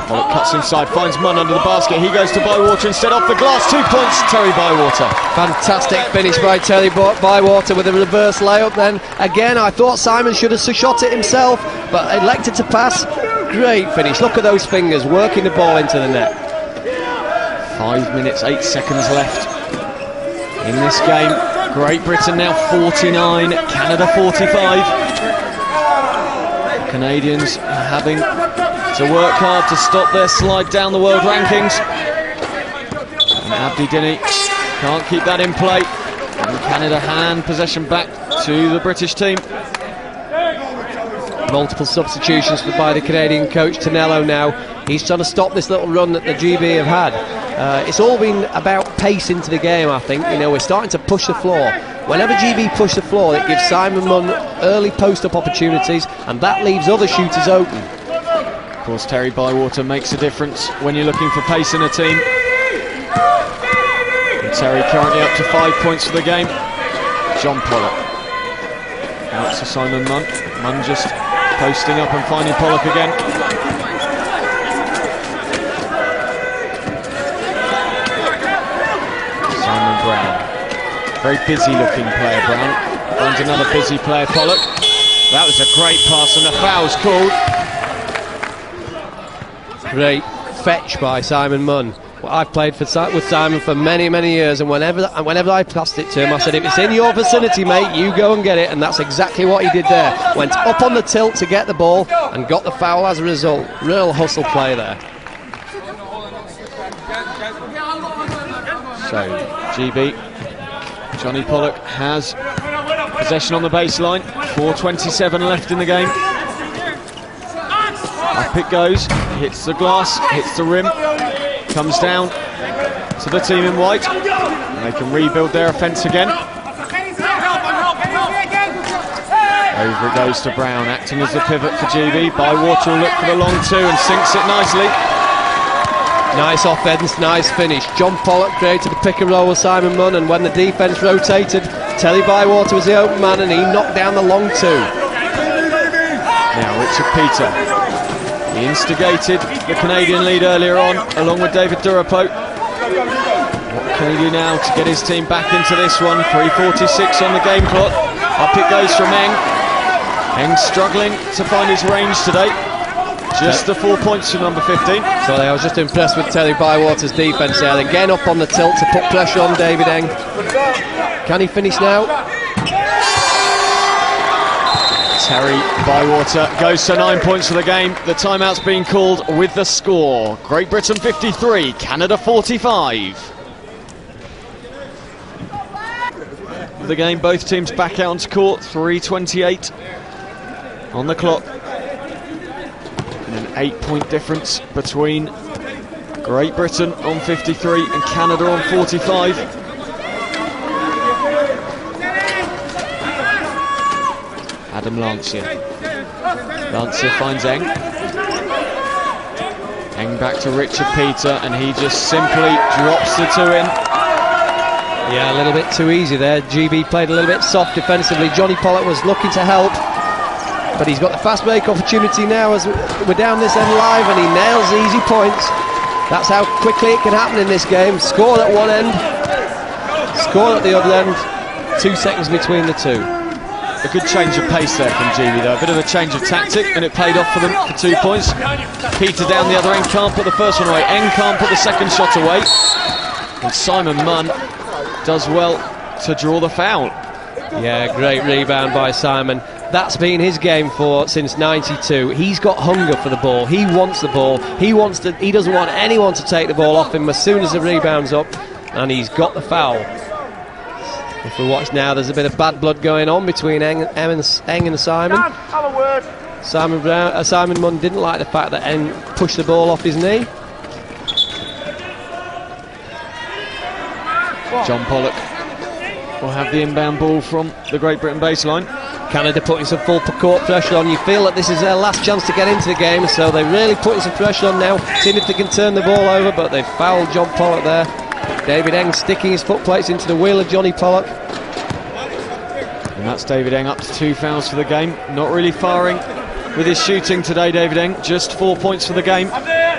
Pollock cuts inside, finds Munn under the basket. He goes to Bywater instead, off the glass. 2 points, Terry Bywater. Fantastic finish by Terry Bywater with a reverse layup then. Again, I thought Simon should have shot it himself, but elected to pass. Great finish. Look at those fingers working the ball into the net. 5 minutes, 8 seconds left in this game. Great Britain now 49, Canada 45. Canadians are having to work hard to stop their slide down the world rankings. And I.W.B.Delinquents can't keep that in play. And Canada hand possession back to the British team. Multiple substitutions by the Canadian coach Tonello now. He's trying to stop this little run that the GB have had. It's all been about pace into the game, I think. You know, we're starting to push the floor. Whenever GB push the floor, it gives Simon Munn early post-up opportunities, and that leaves other shooters open. Of course, Terry Bywater makes a difference when you're looking for pace in a team. And Terry currently up to 5 points for the game. John Pollock. Out to Simon Munn. Munn just posting up and finding Pollock again. Simon Brown. Very busy looking player, Brown. Finds another busy player, Pollock. That was a great pass and the foul's called. Great fetch by Simon Munn. Well, I've played with Simon for many, many years, and whenever I passed it to him, I said, if it's in your vicinity, mate, you go and get it, and that's exactly what he did there. Went up on the tilt to get the ball and got the foul as a result. Real hustle play there. So, GB, Johnny Pollock has possession on the baseline. 4:27 left in the game. Up it goes, hits the glass, hits the rim, comes down to the team in white. And they can rebuild their offence again. Over it goes to Brown, acting as the pivot for GB. Bywater will look for the long two and sinks it nicely. Nice offense, nice finish. John Pollock created a pick and roll with Simon Munn, and when the defence rotated, Terry Bywater was the open man and he knocked down the long two. Now Richard Peter. He instigated the Canadian lead earlier on, along with David Durapo. What can he do now to get his team back into this one? 3:46 on the game clock. Up it goes from Eng. Eng struggling to find his range today. Just the 4 points from number 15. So I was just impressed with Terry Bywater's defence there. Again up on the tilt to put pressure on David Eng. Can he finish now? Terry Bywater goes to 9 points for the game. The timeout's been called with the score. Great Britain 53, Canada 45. The game, both teams back out onto court. 3:28 on the clock. And an 8-point difference between Great Britain on 53 and Canada on 45. Adam Lancier. Lancier finds Eng. Eng back to Richard Peter, and he just simply drops the two in. Yeah, a little bit too easy there. GB played a little bit soft defensively. Johnny Pollock was looking to help, but he's got the fast break opportunity now as we're down this end live, and he nails the easy points. That's how quickly it can happen in this game. Score at one end, score at the other end. 2 seconds between the two. A good change of pace there from GB though, a bit of a change of tactic, and it paid off for them for 2 points. Peter down the other end can't put the first one away. Eng can't put the second shot away. And Simon Munn does well to draw the foul. Yeah, great rebound by Simon. That's been his game since '92. He's got hunger for the ball. He wants the ball. He doesn't want anyone to take the ball off him as soon as the rebound's up, and he's got the foul. If we watch now, there's a bit of bad blood going on between Eng and Simon. Simon Munn didn't like the fact that Eng pushed the ball off his knee. John Pollock will have the inbound ball from the Great Britain baseline. Canada putting some full court pressure on. You feel that this is their last chance to get into the game, so they're really putting some pressure on now, seeing if they can turn the ball over, but they've fouled John Pollock there. David Eng sticking his foot plates into the wheel of Johnny Pollock. And that's David Eng up to 2 fouls for the game. Not really firing with his shooting today, David Eng. Just 4 points for the game.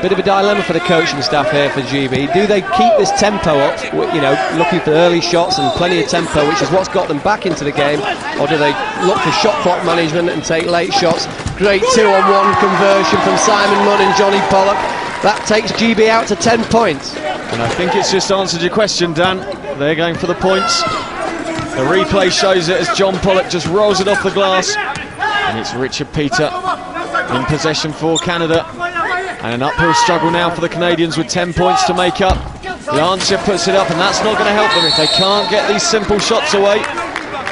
Bit of a dilemma for the coaching staff here for GB. Do they keep this tempo up, you know, looking for early shots and plenty of tempo, which is what's got them back into the game, or do they look for shot clock management and take late shots? Great 2-on-1 conversion from Simon Munn and Johnny Pollock. That takes GB out to 10 points. And I think it's just answered your question, Dan. They're going for the points. The replay shows it as John Pollock just rolls it off the glass. And it's Richard Peter in possession for Canada. And an uphill struggle now for the Canadians with 10 points to make up. Lancia puts it up, and that's not going to help them if they can't get these simple shots away.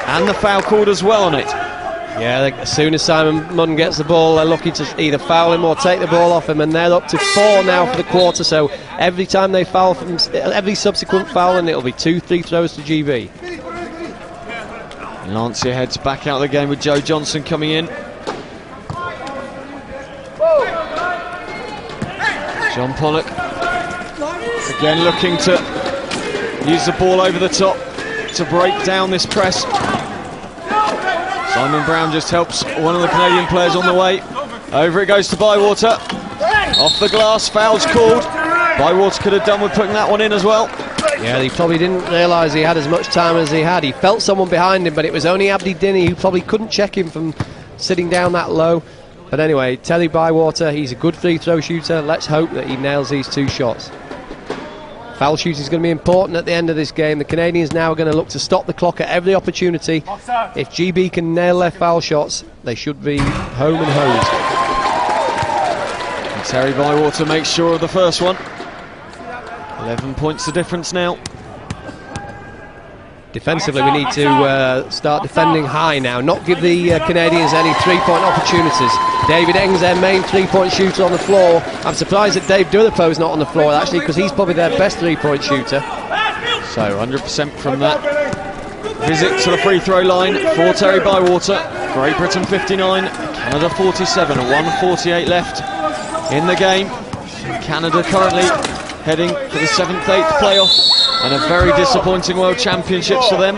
And the foul called as well on it. Yeah, as soon as Simon Munn gets the ball, they're looking to either foul him or take the ball off him, and they're up to 4 now for the quarter. So every time they foul from every subsequent foul, and it'll be 2 free throws to GB. Lancia heads back out of the game with Joe Johnson coming in. John Pollock again looking to use the ball over the top to break down this press. Simon Brown just helps one of the Canadian players on the way. Over it goes to Bywater. Off the glass, foul's called. Bywater could have done with putting that one in as well. Yeah, he probably didn't realise he had as much time as he had. He felt someone behind him, but it was only I.W.B.Delinquents who probably couldn't check him from sitting down that low. But anyway, Terry Bywater, he's a good free throw shooter. Let's hope that he nails these 2 shots. Foul shooting is going to be important at the end of this game. The Canadians now are going to look to stop the clock at every opportunity. If GB can nail their foul shots, they should be home and hosed. And Terry Bywater makes sure of the first one. 11 points the difference now. Defensively, we need to start defending high now, not give the Canadians any 3-point opportunities. David Eng's their main 3-point shooter on the floor. I'm surprised that Dave Durapo's not on the floor, actually, because he's probably their best 3-point shooter. So 100% from that visit to the free throw line for Terry Bywater. Great Britain 59, Canada 47, 1:48 left in the game. Canada currently heading for the 7th-8th playoff, and a very disappointing World Championships for them.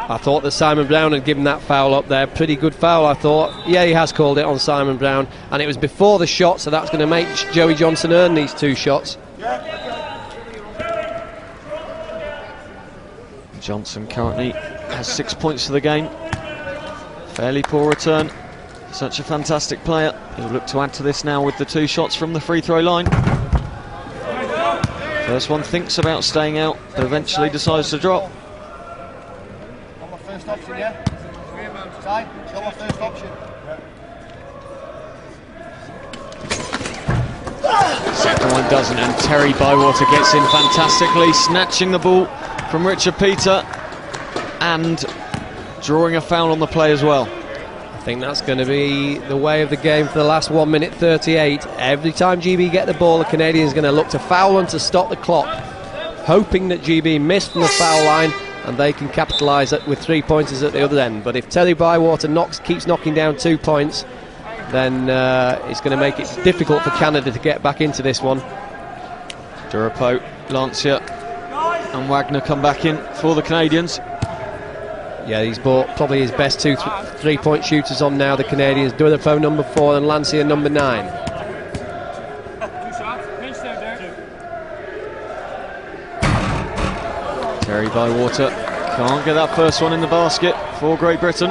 I thought that Simon Brown had given that foul up there. Pretty good foul, I thought. Yeah, he has called it on Simon Brown, and it was before the shot, so that's going to make Joey Johnson earn these 2 shots. Johnson currently has 6 points for the game. Fairly poor return. Such a fantastic player. He'll look to add to this now with the 2 shots from the free throw line. First one thinks about staying out, but eventually decides to drop. Got my first option, yeah? Side, got my first option. Second one doesn't, and Terry Bywater gets in fantastically, snatching the ball from Richard Peter and drawing a foul on the play as well. I think that's going to be the way of the game for the last 1:38. Every time GB get the ball, the Canadians are going to look to foul and to stop the clock, hoping that GB miss from the foul line and they can capitalise with 3-pointers at the other end. But if Terry Bywater keeps knocking down 2 points, then it's going to make it difficult for Canada to get back into this one. Durapo, Lancia and Wagner come back in for the Canadians. Yeah, he's brought probably his best 2 3-point shooters on now, the Canadians. Durapo number 4 and Lancia number 9. Terry Bywater can't get that first one in the basket for Great Britain.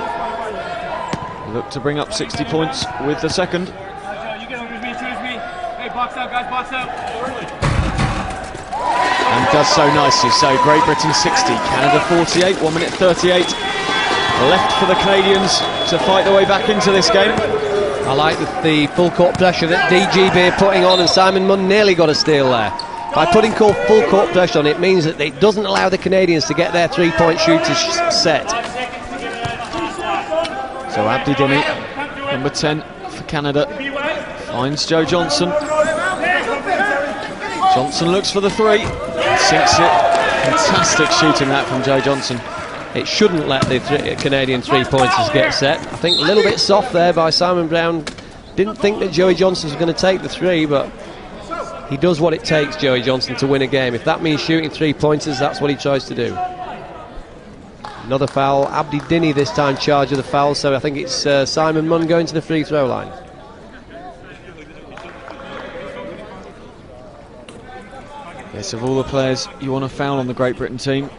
Look to bring up 60 points with the second. You get over me, choose me. Hey, box out, guys, box out. And does so nicely. So Great Britain 60, Canada 48, 1:38 left for the Canadians to fight their way back into this game. I like the full court pressure that DGB are putting on, and Simon Munn nearly got a steal there. By putting full court pressure on, it means that it doesn't allow the Canadians to get their 3-point shooters set. So I.W.B.Delinquents, number 10 for Canada, finds Joe Johnson. Johnson looks for the 3, sinks it. Fantastic shooting that from Joe Johnson. it shouldn't let the Canadian three-pointers get set. I think a little bit soft there by Simon Brown. Didn't think that Joey Johnson was going to take the three, but he does what it takes, Joey Johnson, to win a game. If that means shooting three-pointers, that's what he tries to do. Another foul. I.W.B.Delinquents this time charge of the foul, so I think it's Simon Munn going to the free throw line. Yes, of all the players you want to foul on the Great Britain team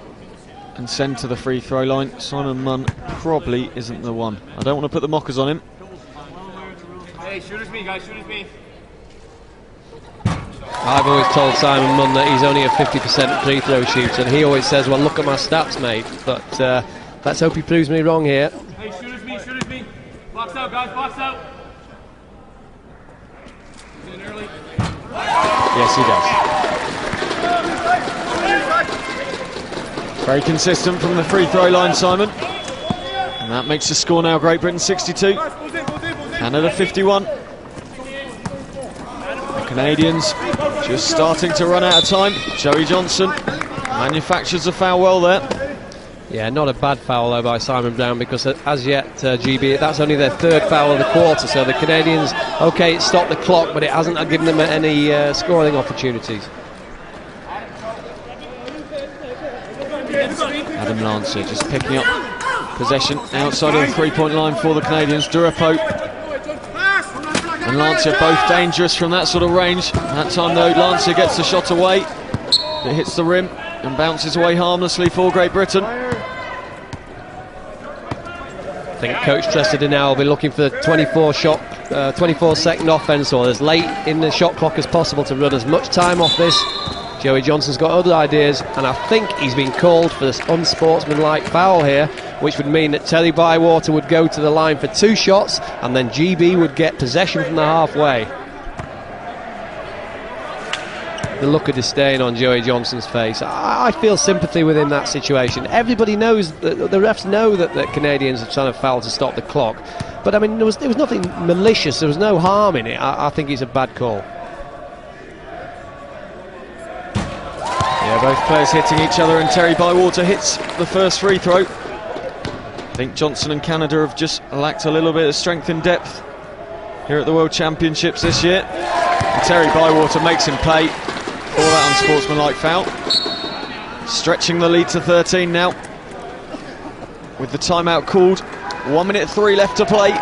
and send to the free throw line, Simon Munn probably isn't the one. I don't want to put the mockers on him. Hey, shoot as me, guys, shoot as me. I've always told Simon Munn that he's only a 50% free throw shooter, and he always says, well, look at my stats, mate. But let's hope he proves me wrong here. Hey, shoot as me, shoot as me. Box out, guys, box out. In early. Yes, he does. Very consistent from the free throw line, Simon. And that makes the score now Great Britain 62, Canada 51. The Canadians just starting to run out of time. Joey Johnson manufactures a foul well there. Yeah, not a bad foul though by Simon Brown, because as yet, GB, that's only their third foul of the quarter. So the Canadians, okay, it stopped the clock, but it hasn't given them any scoring opportunities. Adam Lancer just picking up possession outside of the three-point line for the Canadians. Durapo and Lancer both dangerous from that sort of range. That time though, Lancer gets the shot away. It hits the rim and bounces away harmlessly for Great Britain. I think Coach Tressida now will be looking for the 24-second offense, or as late in the shot clock as possible, to run as much time off this. Joey Johnson's got other ideas, and I think he's been called for this unsportsmanlike foul here, which would mean that Terry Bywater would go to the line for 2 shots, and then GB would get possession from the halfway. The look of disdain on Joey Johnson's face. I feel sympathy within that situation. Everybody knows, the refs know that the Canadians are trying to foul to stop the clock, but I mean, there was nothing malicious, there was no harm in it. I think it's a bad call. Yeah, both players hitting each other, and Terry Bywater hits the first free throw. I think Johnson and Canada have just lacked a little bit of strength and depth here at the World Championships this year. And Terry Bywater makes him pay for that unsportsmanlike foul. Stretching the lead to 13 now, with the timeout called. 1:03 left to play.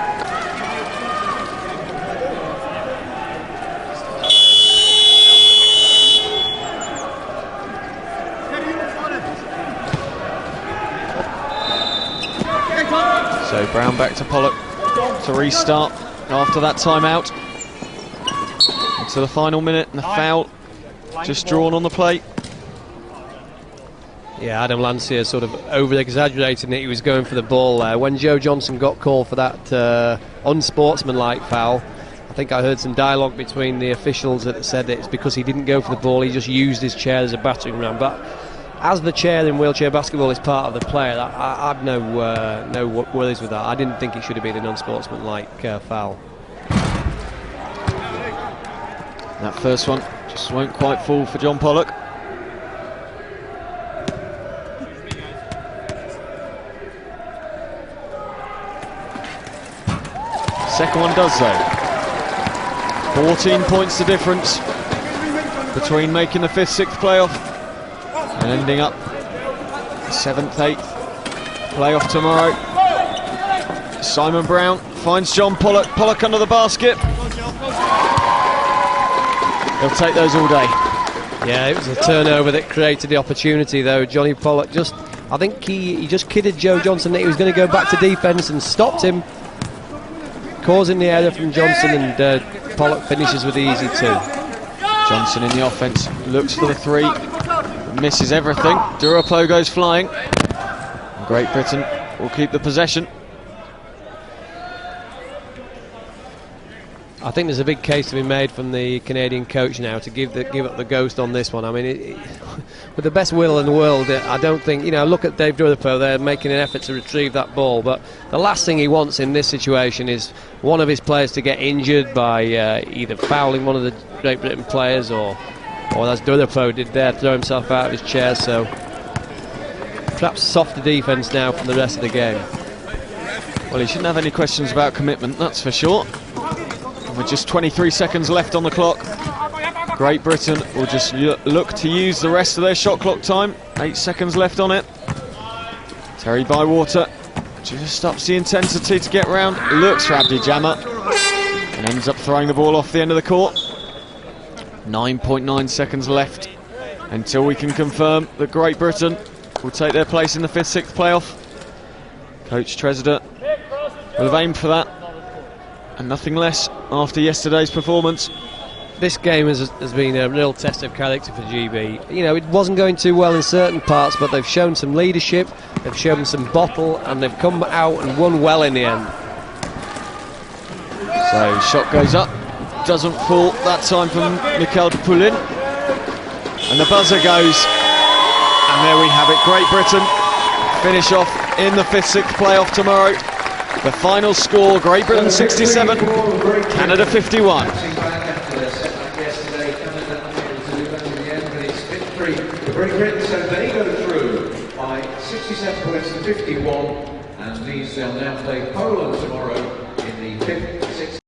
So Brown back to Pollock to restart after that timeout. Into the final minute, and the foul just drawn on the play. Yeah, Adam Lancier sort of over-exaggerating it. He was going for the ball there. When Joe Johnson got called for that unsportsmanlike foul, I think I heard some dialogue between the officials that said it's because he didn't go for the ball, he just used his chair as a battering ram. But as the chair in wheelchair basketball is part of the player, I've no worries with that. I didn't think it should have been an unsportsmanlike foul. That first one just won't quite fall for John Pollock. Second one does though. 14 points the difference between making the 5th, 6th playoff and ending up 7th, 8th playoff tomorrow. Simon Brown finds John Pollock. Pollock under the basket. He'll take those all day. Yeah, it was a turnover that created the opportunity though. Johnny Pollock I think he just kidded Joe Johnson that he was going to go back to defence and stopped him, causing the error from Johnson, and Pollock finishes with the easy 2. Johnson in the offense, looks for the 3, misses everything. Durapo goes flying. Great Britain will keep the possession. I think there's a big case to be made from the Canadian coach now to give up the ghost on this one. I mean, with the best will in the world, I don't think, look at Dave Durapo there making an effort to retrieve that ball, but the last thing he wants in this situation is one of his players to get injured by either fouling one of the Great Britain players or as Durapo did there, throw himself out of his chair. So perhaps softer defence now from the rest of the game. Well, he shouldn't have any questions about commitment, that's for sure. And with just 23 seconds left on the clock, Great Britain will just look to use the rest of their shot clock time. 8 seconds left on it. Terry Bywater just ups the intensity to get round, looks for Abdi-Jammeh, and ends up throwing the ball off the end of the court. 9.9 seconds left until we can confirm that Great Britain will take their place in the 5th-6th playoff. Coach Tresidder will have aimed for that, and nothing less after yesterday's performance. This game has been a real test of character for GB. You know, it wasn't going too well in certain parts, but they've shown some leadership, they've shown some bottle, and they've come out and won well in the end. So, shot goes up, doesn't fall that time from Mikhail Pulin, and the buzzer goes, and there we have it. Great Britain finish off in the 5th-6th playoff tomorrow. The final score, Great Britain 67, Canada 51. Great Britain, so they go through by 67 points to 51, and they'll now play Poland tomorrow in the 5th.